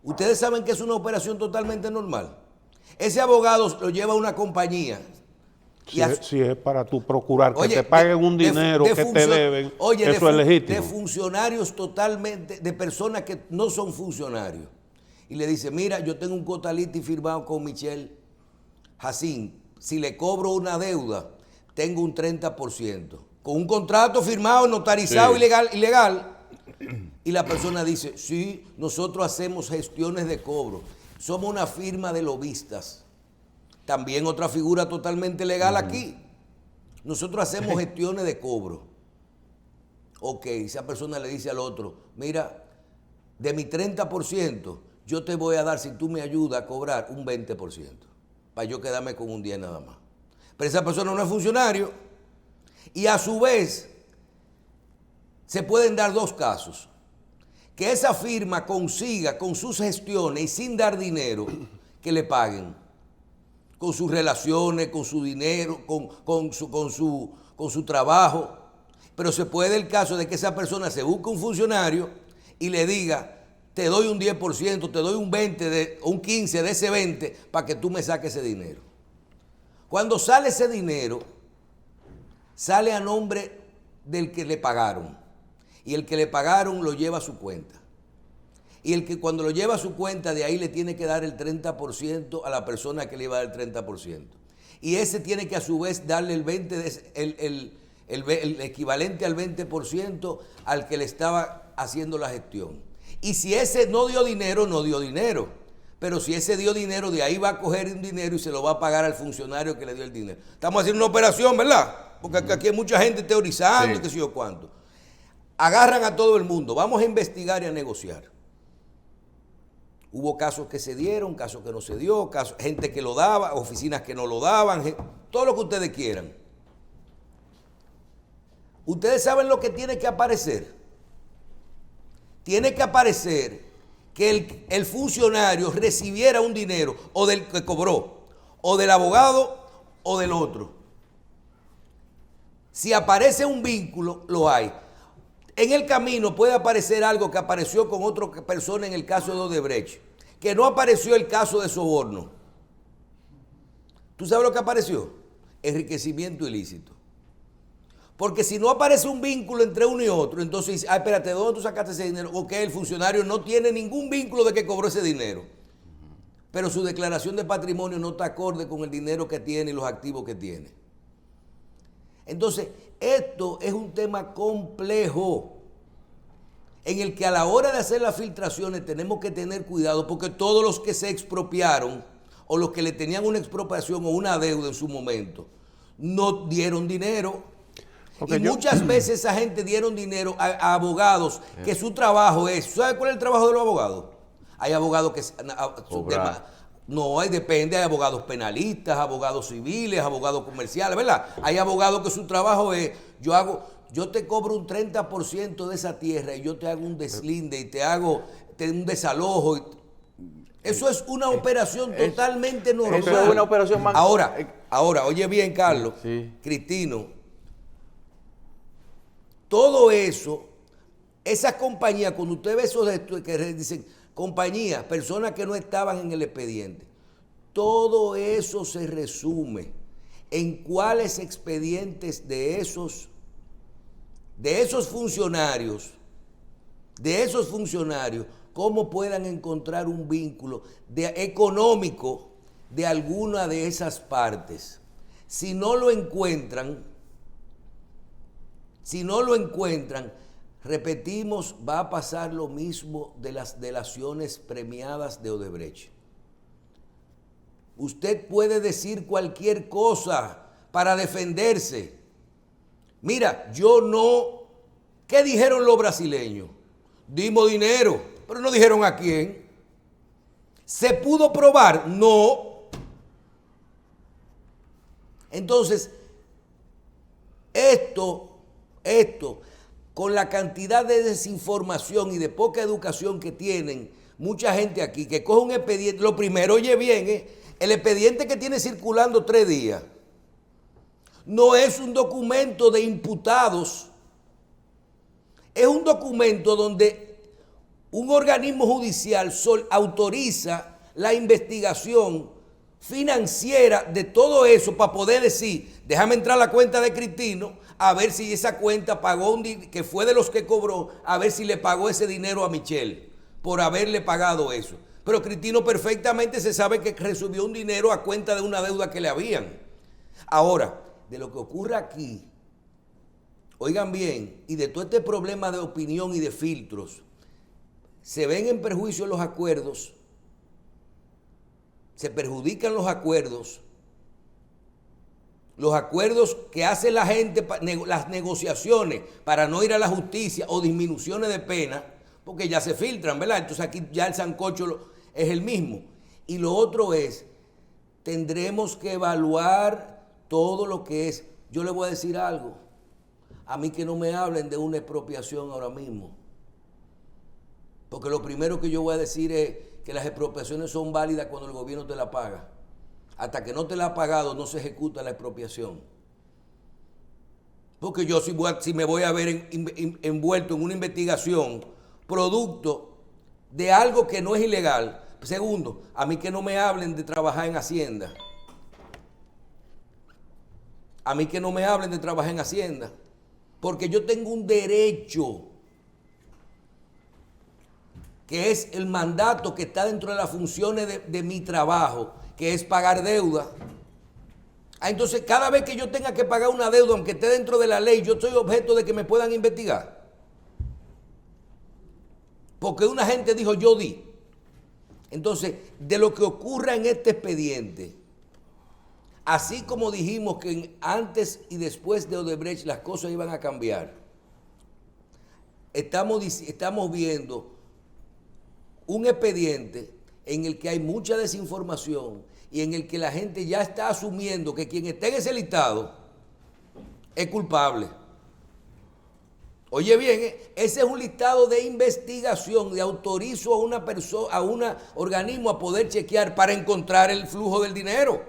Ustedes saben que es una operación totalmente normal. Ese abogado lo lleva a una compañía. Si es para tú procurar que te paguen un dinero que te deben, eso es legítimo. De funcionarios totalmente, de personas que no son funcionarios. Y le dice, mira, yo tengo un quota liti firmado con Michelle Jacín. Si le cobro una deuda, tengo un 30%. Con un contrato firmado, notarizado, Sí. ilegal. Y la persona dice, sí, nosotros hacemos gestiones de cobro. Somos una firma de lobistas. También otra figura totalmente legal aquí. Nosotros hacemos gestiones de cobro. Ok, esa persona le dice al otro, mira, de mi 30%, yo te voy a dar, si tú me ayudas a cobrar, un 20%. Para yo quedarme con un 10 nada más. Pero esa persona no es funcionario. Y a su vez, se pueden dar dos casos. Que esa firma consiga con sus gestiones y sin dar dinero, que le paguen. Con sus relaciones, con su dinero, con su trabajo. Pero se puede el caso de que esa persona se busque un funcionario y le diga, te doy un 10%, te doy un 20% o un 15% de ese 20% para que tú me saques ese dinero. Cuando sale ese dinero, sale a nombre del que le pagaron. Y el que le pagaron lo lleva a su cuenta. Y el que cuando lo lleva a su cuenta, de ahí le tiene que dar el 30% a la persona que le iba a dar el 30%. Y ese tiene que a su vez darle el 20%, el equivalente al 20% al que le estaba haciendo la gestión. Y si ese no dio dinero, no dio dinero. Pero si ese dio dinero, de ahí va a coger un dinero y se lo va a pagar al funcionario que le dio el dinero. Estamos haciendo una operación, ¿verdad? Porque aquí hay mucha gente teorizando, y qué sé yo cuánto. Agarran a todo el mundo, vamos a investigar y a negociar. Hubo casos que se dieron, casos que no se dio, gente que lo daba, oficinas que no lo daban, todo lo que ustedes quieran. Ustedes saben lo que tiene que aparecer. Tiene que aparecer que el funcionario recibiera un dinero, o del que cobró, o del abogado, o del otro. Si aparece un vínculo, lo hay. En el camino puede aparecer algo que apareció con otra persona en el caso de Odebrecht, que no apareció el caso de soborno. ¿Tú sabes lo que apareció? Enriquecimiento ilícito. Porque si no aparece un vínculo entre uno y otro, entonces dice, espérate, ¿de dónde tú sacaste ese dinero? Ok, el funcionario no tiene ningún vínculo de que cobró ese dinero. Pero su declaración de patrimonio no está acorde con el dinero que tiene y los activos que tiene. Entonces, esto es un tema complejo en el que a la hora de hacer las filtraciones tenemos que tener cuidado, porque todos los que se expropiaron o los que le tenían una expropiación o una deuda en su momento no dieron dinero. Y muchas veces esa gente dieron dinero a abogados que su trabajo es, ¿sabe cuál es el trabajo de los abogados? Hay abogados que depende, hay abogados penalistas, abogados civiles, abogados comerciales, ¿verdad? Hay abogados que su trabajo es, yo te cobro un 30% de esa tierra y yo te hago un deslinde y te hago un desalojo. Eso es una operación totalmente normal. Eso es una operación más. Ahora, oye bien, Carlos, sí. Cristino, todo eso, esas compañías, cuando usted ve esos que dicen compañías, personas que no estaban en el expediente, todo eso se resume en cuáles expedientes de esos funcionarios, cómo puedan encontrar un vínculo económico de alguna de esas partes. Si no lo encuentran, repetimos, va a pasar lo mismo de las delaciones premiadas de Odebrecht. Usted puede decir cualquier cosa para defenderse. Mira, ¿qué dijeron los brasileños? Dimos dinero, pero no dijeron a quién. ¿Se pudo probar? No. Entonces, esto, con la cantidad de desinformación y de poca educación que tienen mucha gente aquí, que coge un expediente, lo primero, oye bien, el expediente que tiene circulando 3 días, no es un documento de imputados, es un documento donde un organismo judicial autoriza la investigación financiera de todo eso para poder decir, déjame entrar a la cuenta de Cristino, a ver si esa cuenta pagó, que fue de los que cobró, a ver si le pagó ese dinero a Michelle por haberle pagado eso. Pero Cristino perfectamente se sabe que recibió un dinero a cuenta de una deuda que le habían. Ahora, de lo que ocurre aquí, oigan bien, y de todo este problema de opinión y de filtros, se ven en perjuicio los acuerdos, se perjudican los acuerdos que hace la gente, las negociaciones para no ir a la justicia o disminuciones de pena, porque ya se filtran, ¿verdad? Entonces aquí ya el sancocho es el mismo. Y lo otro es, tendremos que evaluar todo lo que es. Yo le voy a decir algo, a mí que no me hablen de una expropiación ahora mismo, porque lo primero que yo voy a decir es que las expropiaciones son válidas cuando el gobierno te la paga. Hasta que no te la ha pagado no se ejecuta la expropiación. Porque yo si me voy a ver envuelto en una investigación producto de algo que no es ilegal. Segundo, a mí que no me hablen de trabajar en Hacienda. A mí que no me hablen de trabajar en que es el mandato que está dentro de las funciones de mi trabajo, que es pagar deuda. Entonces, cada vez que yo tenga que pagar una deuda, aunque esté dentro de la ley, yo soy objeto de que me puedan investigar. Porque una gente dijo, yo di. Entonces, de lo que ocurra en este expediente, así como dijimos que antes y después de Odebrecht las cosas iban a cambiar, estamos viendo un expediente en el que hay mucha desinformación y en el que la gente ya está asumiendo que quien está en ese listado es culpable. Oye bien, ese es un listado de investigación, de autorizo a una persona, a un organismo a poder chequear para encontrar el flujo del dinero.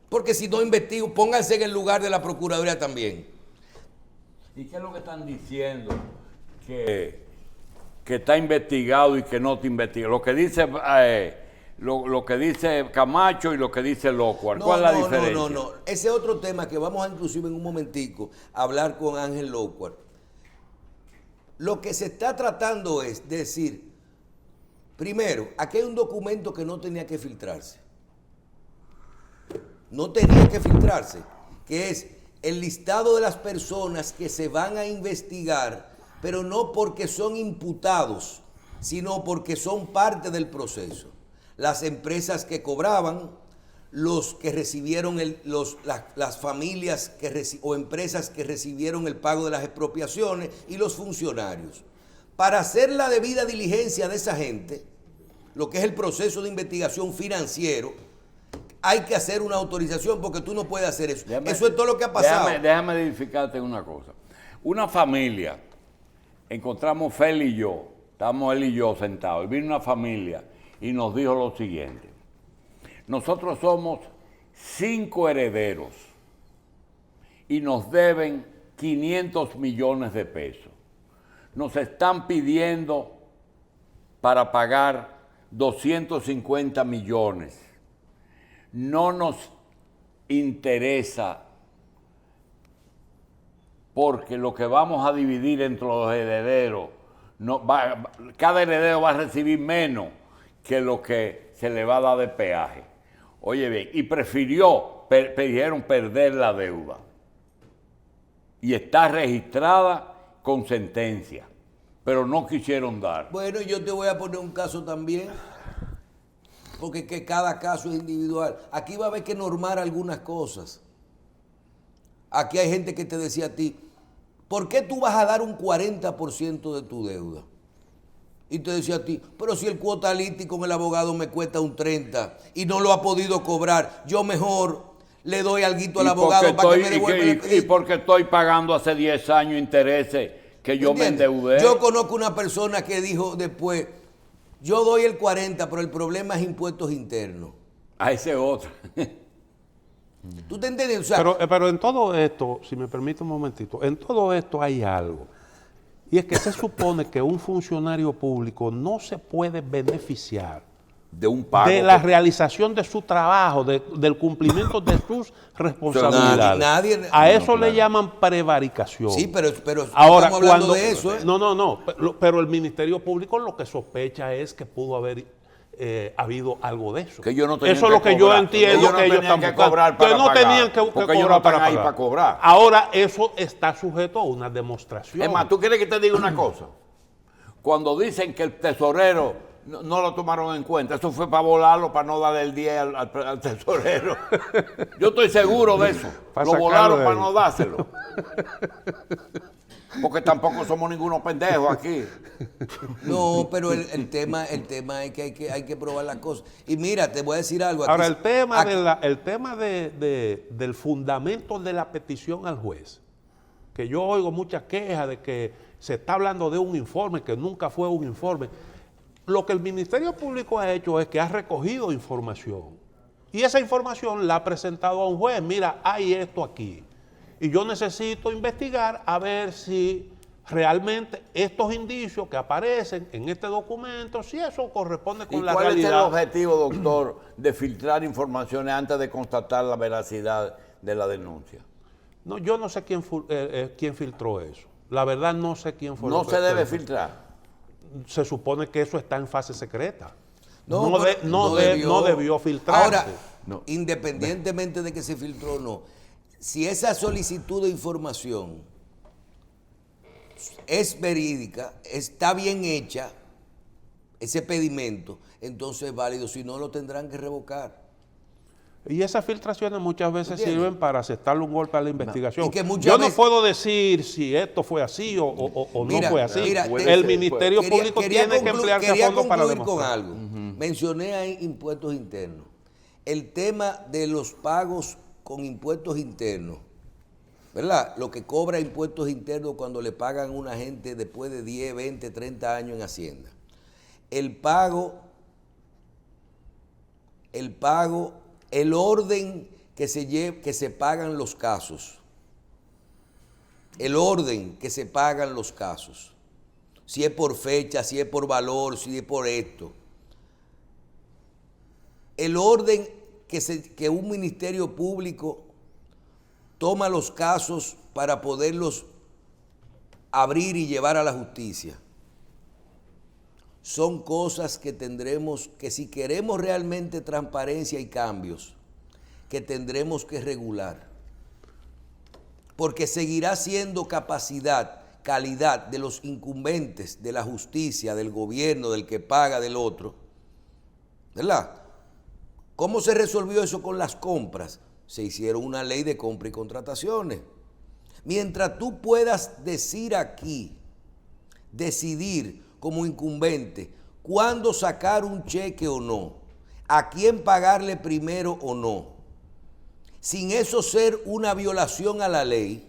Porque si no investigo, pónganse en el lugar de la Procuraduría también. ¿Y qué es lo que están diciendo? Que está investigado y que no está investigado. Lo que dice Camacho y lo que dice Locuar. ¿Cuál es la diferencia? No. Ese es otro tema que vamos a inclusive en un momentico a hablar con Ángel Locuar. Lo que se está tratando es decir, primero, aquí hay un documento que no tenía que filtrarse. No tenía que filtrarse, que es el listado de las personas que se van a investigar, pero no porque son imputados, sino porque son parte del proceso. Las empresas que cobraban, los que recibieron las familias o empresas que recibieron el pago de las expropiaciones y los funcionarios. Para hacer la debida diligencia de esa gente, lo que es el proceso de investigación financiero, hay que hacer una autorización porque tú no puedes hacer eso. Eso es todo lo que ha pasado. Déjame edificarte una cosa. Una familia, encontramos Feli y yo, estamos él y yo sentados, y vino una familia y nos dijo lo siguiente: nosotros somos 5 herederos y nos deben 500 millones de pesos. Nos están pidiendo para pagar 250 millones. No nos interesa porque lo que vamos a dividir entre los herederos, cada heredero va a recibir menos que lo que se le va a dar de peaje. Oye bien, y prefirieron perder la deuda. Y está registrada con sentencia, pero no quisieron dar. Bueno, yo te voy a poner un caso también, porque que cada caso es individual. Aquí va a haber que normar algunas cosas. Aquí hay gente que te decía a ti, ¿por qué tú vas a dar un 40% de tu deuda? Y te decía a ti, pero si el cuotality con el abogado me cuesta un 30% y no lo ha podido cobrar, yo mejor le doy alguito al abogado para que me devuelva. Y porque estoy pagando hace 10 años intereses que yo me endeudé. Yo conozco una persona que dijo después, yo doy el 40%, pero el problema es impuestos internos. A ese otro. ¿Tú te entiendes? O sea, pero en todo esto, si me permite un momentito, en todo esto hay algo. Y es que se supone que un funcionario público no se puede beneficiar de un pago. De la realización de su trabajo, del cumplimiento de sus responsabilidades. A eso le llaman prevaricación. Sí, pero ahora, estamos hablando de eso. No, pero el Ministerio Público lo que sospecha es que pudo haber habido algo de eso. Que yo no eso es lo que yo entiendo que ellos están buscando. Que no tenían que cobrar para cobrar. Ahora, eso está sujeto a una demostración. Es más, ¿tú quieres que te diga una cosa? Cuando dicen que el tesorero no lo tomaron en cuenta, eso fue para volarlo, para no darle el 10 al tesorero. Yo estoy seguro de eso. Lo volaron para no dárselo. Porque tampoco somos ningunos pendejos aquí. No, pero el tema es que hay que probar las cosas. Y mira, te voy a decir algo. Aquí, ahora, el tema del fundamento de la petición al juez, que yo oigo muchas quejas de que se está hablando de un informe, que nunca fue un informe. Lo que el Ministerio Público ha hecho es que ha recogido información. Y esa información la ha presentado a un juez. Mira, hay esto aquí. Y yo necesito investigar a ver si realmente estos indicios que aparecen en este documento, si eso corresponde con la realidad. ¿Y cuál es el objetivo, doctor, de filtrar informaciones antes de constatar la veracidad de la denuncia? No, yo no sé quién filtró eso. La verdad no sé quién fue. No se debe filtrar. se supone que eso está en fase secreta. No, No, pero no debió filtrarse. Ahora, No. independientemente de que se filtró o no, si esa solicitud de información es verídica, está bien hecha, ese pedimento, entonces es válido. Si no, lo tendrán que revocar. Y esas filtraciones muchas veces ¿Entiendes? sirven para aceptarle un golpe a la investigación. Y que muchas Yo no veces- puedo decir si esto fue así o Mira, no fue así. mira, El Ministerio Público tiene que emplearse a fondo para concluir con demostrar. algo. Mencioné ahí impuestos internos. El tema de los pagos con impuestos internos, ¿verdad? Lo que cobra impuestos internos cuando le pagan a una gente después de 10, 20, 30 años en Hacienda. El orden que se pagan los casos. El orden que se pagan los casos. Si es por fecha, si es por valor, si es por esto. El orden que un ministerio público toma los casos para poderlos abrir y llevar a la justicia. Son cosas que tendremos que, si queremos realmente transparencia y cambios, que tendremos que regular. Porque seguirá siendo calidad de los incumbentes de la justicia, del gobierno, del que paga, del otro. ¿Verdad? ¿Cómo se resolvió eso con las compras? Se hicieron una ley de compra y contrataciones. Mientras tú puedas decir aquí, decidir como incumbente cuándo sacar un cheque o no, a quién pagarle primero o no, sin eso ser una violación a la ley,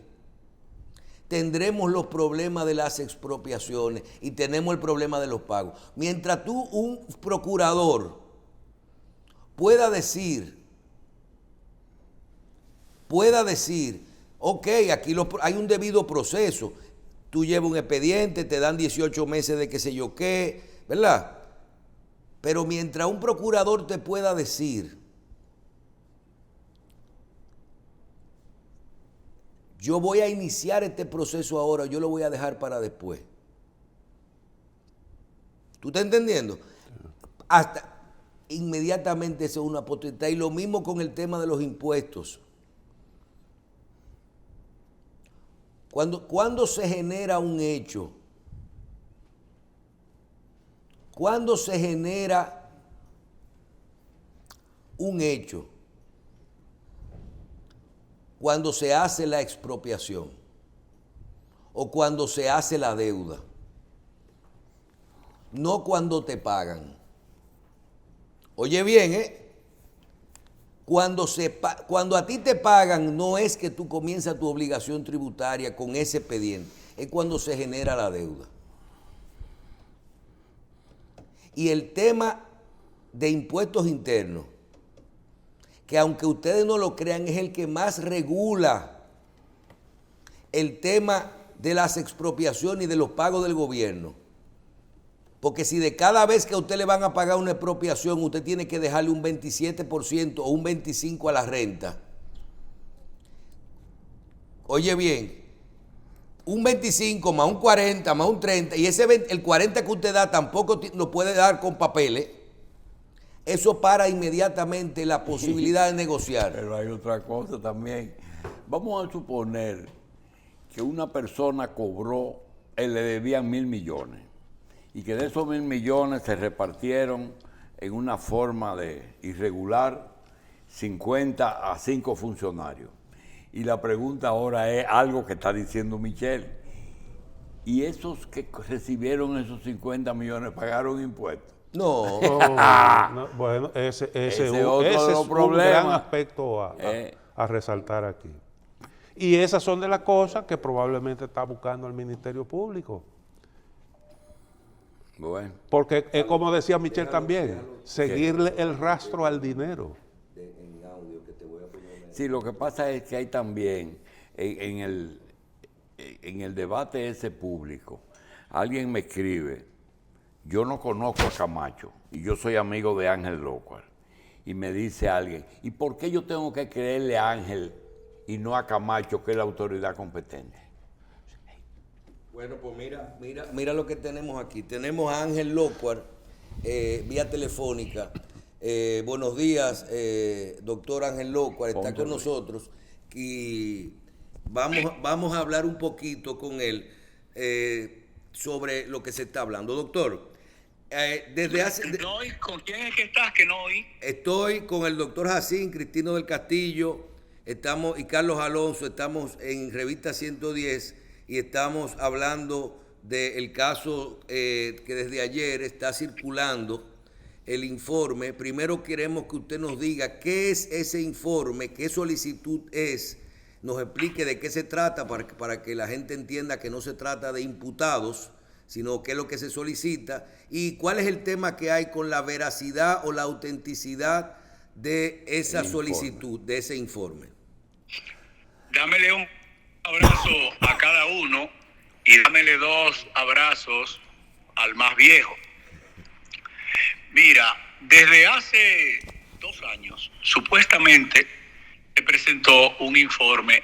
tendremos los problemas de las expropiaciones y tenemos el problema de los pagos. Mientras tú, un procurador, pueda decir, ok, aquí hay un debido proceso, tú llevas un expediente, te dan 18 meses de qué sé yo qué, ¿verdad? Pero mientras un procurador te pueda decir, yo voy a iniciar este proceso ahora, yo lo voy a dejar para después. ¿Tú estás entendiendo? Hasta inmediatamente eso es una potestad. Y lo mismo con el tema de los impuestos. Cuando se genera un hecho, cuando se genera un hecho, cuando se hace la expropiación o cuando se hace la deuda, no cuando te pagan. Oye bien, cuando a ti te pagan, no es que tú comienzas tu obligación tributaria con ese expediente, es cuando se genera la deuda. Y el tema de impuestos internos, que aunque ustedes no lo crean, es el que más regula el tema de las expropiaciones y de los pagos del gobierno. Porque si de cada vez que a usted le van a pagar una expropiación, usted tiene que dejarle un 27% o un 25% a la renta. Oye bien, un 25 más un 40 más un 30, y el 40 que usted da tampoco lo puede dar con papeles. Eso para inmediatamente la posibilidad de negociar. Pero hay otra cosa también. Vamos a suponer que una persona cobró, le debían 1.000 millones, y que de esos 1.000 millones se repartieron en una forma de irregular 50 a 5 funcionarios. Y la pregunta ahora es algo que está diciendo Michelle. ¿Y esos que recibieron esos 50 millones pagaron impuestos? No. No, bueno, ese es otro de los un problemas. gran aspecto a resaltar aquí. Y esas son de las cosas que probablemente está buscando el Ministerio Público. Bueno. Porque es como decía Michelle también, seguirle el rastro al dinero. Sí, lo que pasa es que hay también en el debate ese público, alguien me escribe, yo no conozco a Camacho y yo soy amigo de Ángel López, y me dice alguien, ¿y por qué yo tengo que creerle a Ángel y no a Camacho, que es la autoridad competente? Bueno, pues mira lo que tenemos aquí. Tenemos a Ángel Locuar, vía telefónica. Buenos días, doctor Ángel Locuar, está con nosotros y vamos a hablar un poquito con él sobre lo que se está hablando. Doctor, desde hace... No, ¿con quién es que estás? Que no oí. Estoy con el doctor Jacín, Cristino del Castillo, y Carlos Alonso, estamos en Revista 110 y estamos hablando del caso que desde ayer está circulando el informe. Primero queremos que usted nos diga qué es ese informe, qué solicitud es, nos explique de qué se trata para que la gente entienda que no se trata de imputados, sino qué es lo que se solicita y cuál es el tema que hay con la veracidad o la autenticidad de esa solicitud, de ese informe. Dámele un abrazo a cada uno y dámele 2 abrazos al más viejo. Mira, desde hace 2 años, supuestamente se presentó un informe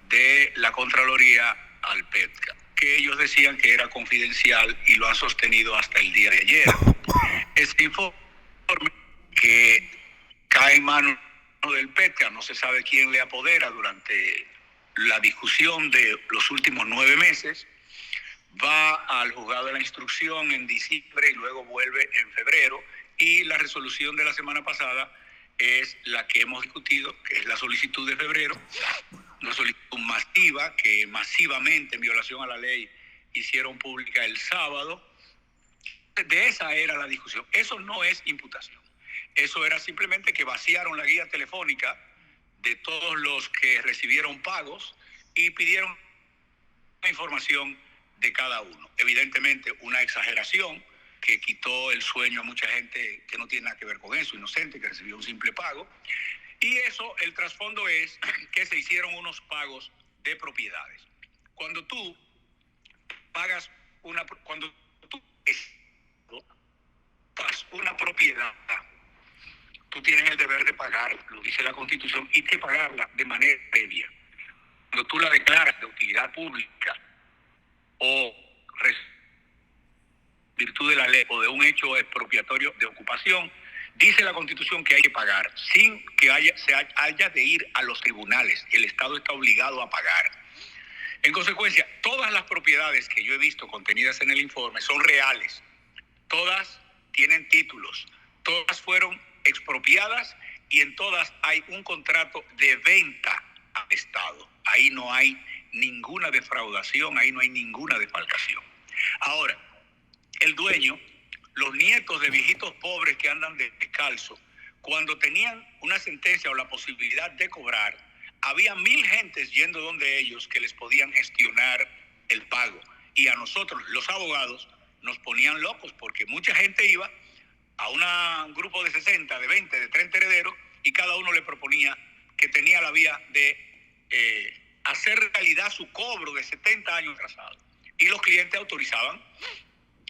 de la Contraloría al PETCA, que ellos decían que era confidencial y lo han sostenido hasta el día de ayer. Este informe que cae en manos del PETCA, no se sabe quién le apodera durante la discusión de los últimos 9 meses, va al juzgado de la instrucción en diciembre y luego vuelve en febrero, y la resolución de la semana pasada es la que hemos discutido, que es la solicitud de febrero, una solicitud masiva que masivamente, en violación a la ley, hicieron pública el sábado. De esa era la discusión. Eso no es imputación. Eso era simplemente que vaciaron la guía telefónica de todos los que recibieron pagos y pidieron información de cada uno. Evidentemente una exageración que quitó el sueño a mucha gente que no tiene nada que ver con eso, inocente, que recibió un simple pago. Y eso, el trasfondo es que se hicieron unos pagos de propiedades. Cuando tú pagas cuando tú pagas una propiedad, tú tienes el deber de pagar, lo dice la Constitución, y de pagarla de manera previa. Cuando tú la declaras de utilidad pública o virtud de la ley o de un hecho expropiatorio de ocupación, dice la Constitución que hay que pagar sin que se haya de ir a los tribunales. El Estado está obligado a pagar. En consecuencia, todas las propiedades que yo he visto contenidas en el informe son reales. Todas tienen títulos. Todas fueron expropiadas y en todas hay un contrato de venta al Estado. Ahí no hay ninguna defraudación, ahí no hay ninguna defalcación. Ahora, el dueño, los nietos de viejitos pobres que andan descalzos, cuando tenían una sentencia o la posibilidad de cobrar, había 1000 gentes yendo donde ellos que les podían gestionar el pago. Y a nosotros, los abogados, nos ponían locos porque mucha gente iba a un grupo de 60, de 20, de 30 herederos y cada uno le proponía que tenía la vía de hacer realidad su cobro de 70 años atrasado. Y los clientes autorizaban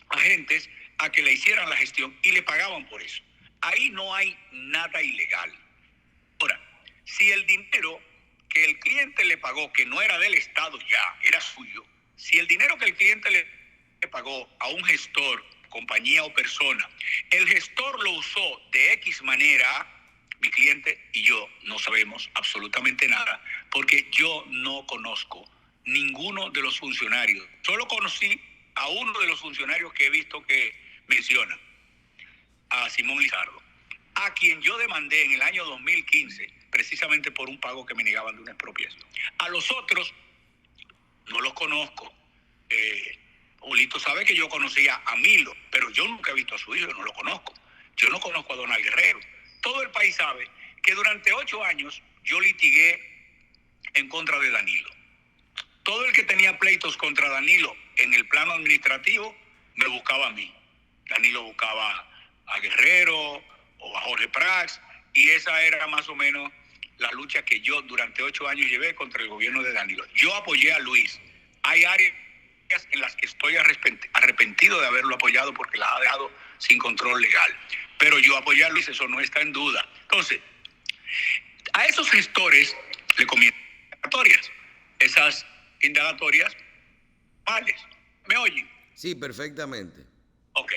agentes a que le hicieran la gestión y le pagaban por eso. Ahí no hay nada ilegal. Ahora, si el dinero que el cliente le pagó, que no era del Estado ya, era suyo, si el dinero que el cliente le pagó a un gestor, compañía o persona, el gestor lo usó de X manera, mi cliente y yo no sabemos absolutamente nada, porque yo no conozco ninguno de los funcionarios. Solo conocí a uno de los funcionarios que he visto que menciona, a Simón Lizardo, a quien yo demandé en el año 2015, precisamente por un pago que me negaban de una expropiación. A los otros no los conozco. Julito sabe que yo conocía a Milo, pero yo nunca he visto a su hijo, no lo conozco. Yo no conozco a Donald Guerrero. Todo el país sabe que durante 8 años yo litigué en contra de Danilo. Todo el que tenía pleitos contra Danilo en el plano administrativo me buscaba a mí. Danilo buscaba a Guerrero o a Jorge Prats, y esa era más o menos la lucha que yo durante 8 años llevé contra el gobierno de Danilo. Yo apoyé a Luis. Hay áreas en las que estoy arrepentido de haberlo apoyado porque las ha dejado sin control legal. Pero yo apoyé a Luis, eso no está en duda. Entonces, a esos gestores le comienzan indagatorias. Esas indagatorias normales. ¿Me oyen? Sí, perfectamente. Ok.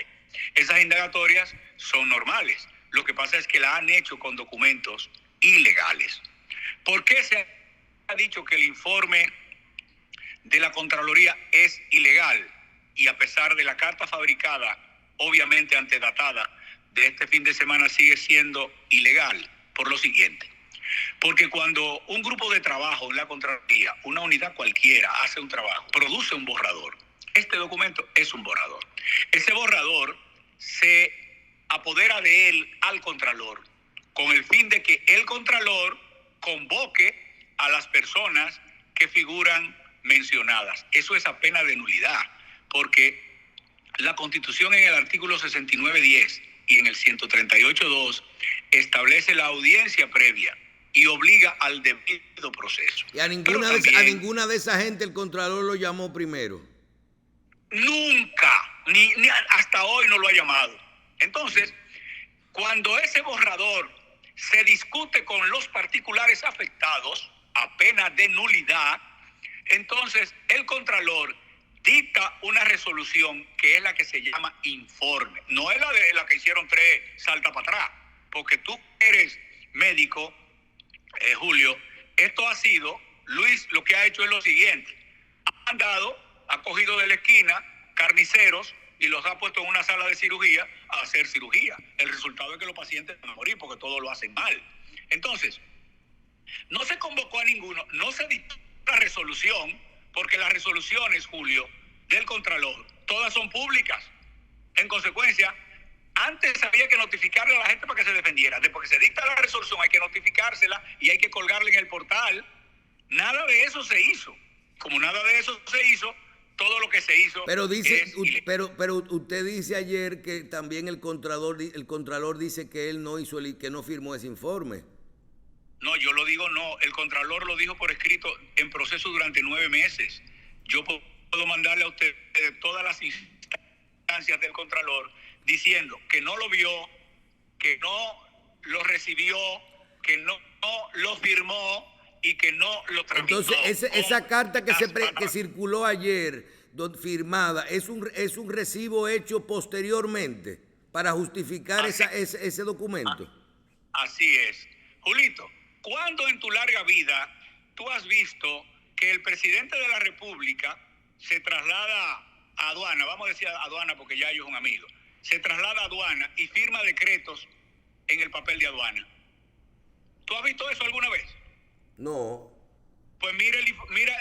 Esas indagatorias son normales. Lo que pasa es que la han hecho con documentos ilegales. ¿Por qué se ha dicho que el informe de la Contraloría es ilegal? Y a pesar de la carta fabricada, obviamente antedatada, de este fin de semana sigue siendo ilegal por lo siguiente. Porque cuando un grupo de trabajo en la Contraloría, una unidad cualquiera, hace un trabajo, produce un borrador. Este documento es un borrador. Ese borrador se apodera de él al Contralor, con el fin de que el Contralor convoque a las personas que figuran mencionadas. Eso es a pena de nulidad, porque la Constitución en el artículo 69.10 y en el 138.2 establece la audiencia previa y obliga al debido proceso. Y a ninguna de esa gente el Contralor lo llamó primero. Nunca, ni hasta hoy no lo ha llamado. Entonces, cuando ese borrador se discute con los particulares afectados, a pena de nulidad, entonces el Contralor dicta una resolución que es la que se llama informe. No es la que hicieron 3 salta para atrás, porque tú eres médico, Julio, esto ha sido, Luis lo que ha hecho es lo siguiente: ha cogido de la esquina carniceros y los ha puesto en una sala de cirugía a hacer cirugía. El resultado es que los pacientes van a morir porque todos lo hacen mal. Entonces, no se convocó a ninguno, no se dictó la resolución, porque las resoluciones, Julio, del Contralor, todas son públicas. En consecuencia, antes había que notificarle a la gente para que se defendiera. Después que se dicta la resolución hay que notificársela y hay que colgarla en el portal. Nada de eso se hizo. Como nada de eso se hizo, todo lo que se hizo Pero dice, es ilegal. pero usted dice ayer que también el Contralor dice que él no hizo que no firmó ese informe. No, yo lo digo no. El Contralor lo dijo por escrito en proceso durante 9 meses. Yo puedo mandarle a usted todas las instancias del Contralor diciendo que no lo vio, que no lo recibió, que no lo firmó y que no lo tramitó. Entonces, esa carta que circuló ayer, firmada, es un recibo hecho posteriormente para justificar ese documento. Así es. Julito, ¿cuándo en tu larga vida tú has visto que el presidente de la República se traslada a aduana, vamos a decir aduana porque ya ellos son amigos, se traslada a aduana y firma decretos en el papel de aduana? ¿Tú has visto eso alguna vez? No. Pues mira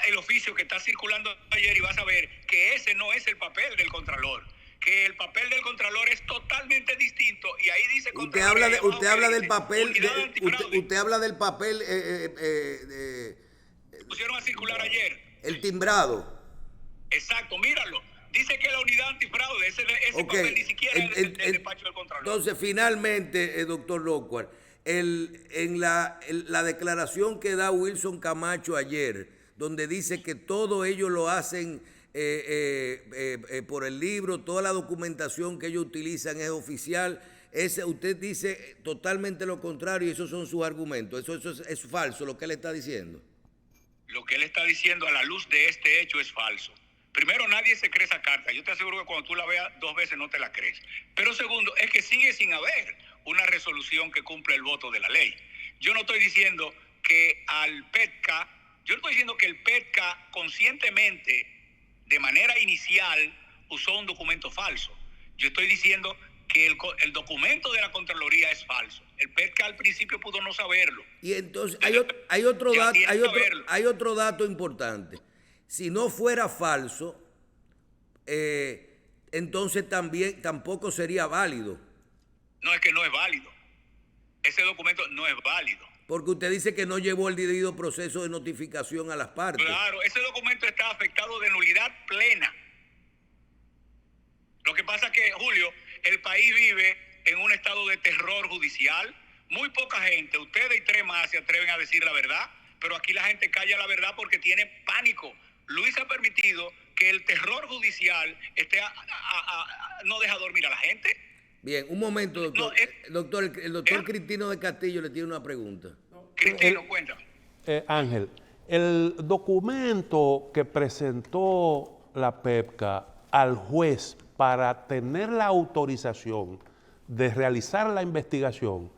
el oficio que está circulando ayer y vas a ver que ese no es el papel del Contralor, que el papel del Contralor es totalmente distinto y ahí dice usted habla del papel usted habla del papel pusieron a circular ayer el timbrado. Exacto, míralo. Dice que la unidad antifraude, ese Okay. papel ni siquiera es el despacho del Contralor. Entonces, finalmente, doctor Lockhart, en la declaración que da Wilson Camacho ayer, donde dice que todo ello lo hacen por el libro, toda la documentación que ellos utilizan es oficial, usted dice totalmente lo contrario y esos son sus argumentos. Eso es falso lo que él está diciendo. Lo que él está diciendo a la luz de este hecho es falso. Primero, nadie se cree esa carta. Yo te aseguro que cuando tú la veas 2 veces no te la crees. Pero segundo, es que sigue sin haber una resolución que cumpla el voto de la ley. Yo no estoy diciendo que yo no estoy diciendo que el PETCA conscientemente, de manera inicial, usó un documento falso. Yo estoy diciendo que el documento de la Contraloría es falso. El PETCA al principio pudo no saberlo. Y entonces hay otro dato importante. Si no fuera falso, entonces tampoco sería válido. No, es que no es válido. Ese documento no es válido. Porque usted dice que no llevó el debido proceso de notificación a las partes. Claro, ese documento está afectado de nulidad plena. Lo que pasa es que, Julio, el país vive en un estado de terror judicial. Muy poca gente, ustedes y 3 más, se atreven a decir la verdad, pero aquí la gente calla la verdad porque tiene pánico. Luis ha permitido que el terror judicial no deja dormir a la gente. Bien, un momento, doctor. No, el doctor Cristino de Castillo le tiene una pregunta. Cristino, cuéntame. Ángel, el documento que presentó la PEPCA al juez para tener la autorización de realizar la investigación,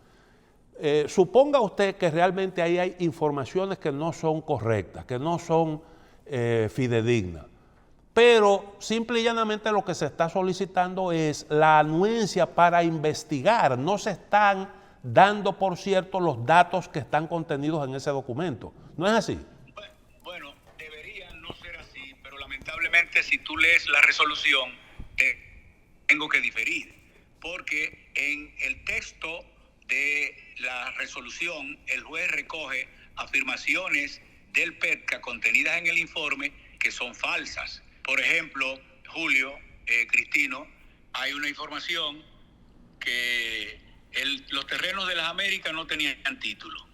suponga usted que realmente ahí hay informaciones que no son correctas, que no son fidedignas, pero simple y llanamente lo que se está solicitando es la anuencia para investigar. No se están dando, por cierto, los datos que están contenidos en ese documento. ¿No es así? Bueno, debería no ser así, pero lamentablemente si tú lees la resolución, tengo que diferir, porque en el texto de la resolución el juez recoge afirmaciones del PEPCA contenidas en el informe que son falsas. Por ejemplo, Julio, Cristino, hay una información que los terrenos de las Américas no tenían título.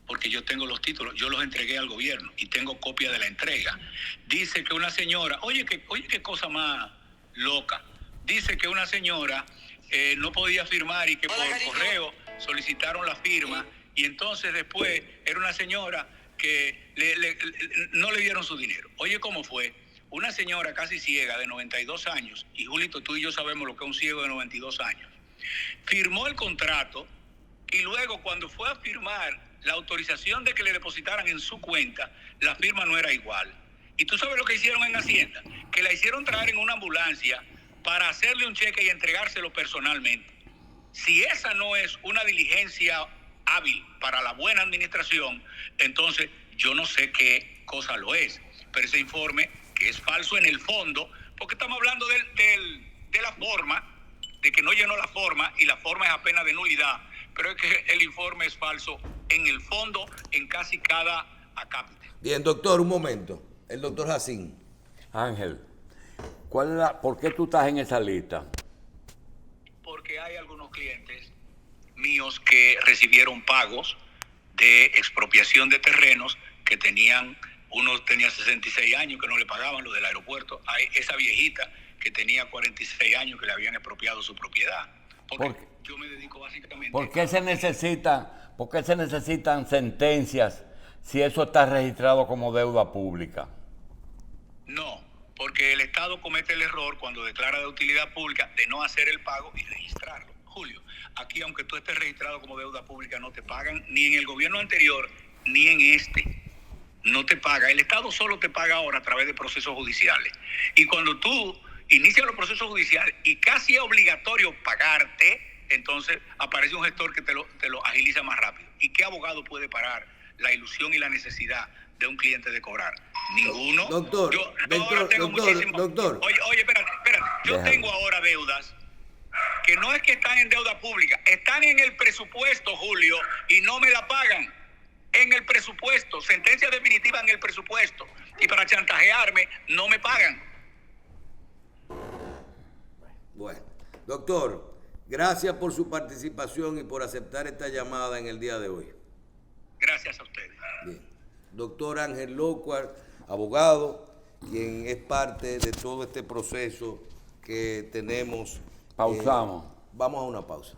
Porque yo tengo los títulos, yo los entregué al gobierno y tengo copia de la entrega. Dice que una señora, oye qué cosa más loca, dice que una señora no podía firmar y que por correo solicitaron la firma y entonces después era una señora que no le dieron su dinero. Oye, ¿cómo fue? Una señora casi ciega de 92 años, y Julito, tú y yo sabemos lo que es un ciego de 92 años, firmó el contrato y luego cuando fue a firmar la autorización de que le depositaran en su cuenta, la firma no era igual. Y tú sabes lo que hicieron en Hacienda, que la hicieron traer en una ambulancia para hacerle un cheque y entregárselo personalmente. Si esa no es una diligencia hábil para la buena administración, entonces yo no sé qué cosa lo es. Pero ese informe, que es falso en el fondo, porque estamos hablando de la forma, de que no llenó la forma, y la forma es apenas de nulidad, pero es que el informe es falso en el fondo, en casi cada acápite. Bien, doctor, un momento. El doctor Jacín. Ángel, ¿por qué tú estás en esa lista? Porque hay algunos clientes míos que recibieron pagos de expropiación de terrenos que uno tenía 66 años que no le pagaban lo del aeropuerto. Hay esa viejita que tenía 46 años que le habían expropiado su propiedad. Porque yo me dedico básicamente... ¿Por qué se necesitan sentencias si eso está registrado como deuda pública? No, porque el Estado comete el error cuando declara de utilidad pública de no hacer el pago y registrarlo. Julio, aquí aunque tú estés registrado como deuda pública no te pagan, ni en el gobierno anterior ni en este. No te paga. El Estado solo te paga ahora a través de procesos judiciales. Y cuando tú inicias los procesos judiciales y casi es obligatorio pagarte, entonces aparece un gestor que te lo agiliza más rápido. ¿Y qué abogado puede parar la ilusión y la necesidad de un cliente de cobrar? Ninguno. Doctor, doctor. Oye, espérate. Yo tengo ahora deudas que no es que están en deuda pública, están en el presupuesto, Julio, y no me la pagan. En el presupuesto, sentencia definitiva en el presupuesto. Y para chantajearme, no me pagan. Bueno, doctor, gracias por su participación y por aceptar esta llamada en el día de hoy. Gracias a ustedes. Bien. Doctor Ángel Lockhart, abogado, quien es parte de todo este proceso que tenemos. Pausamos. Vamos a una pausa.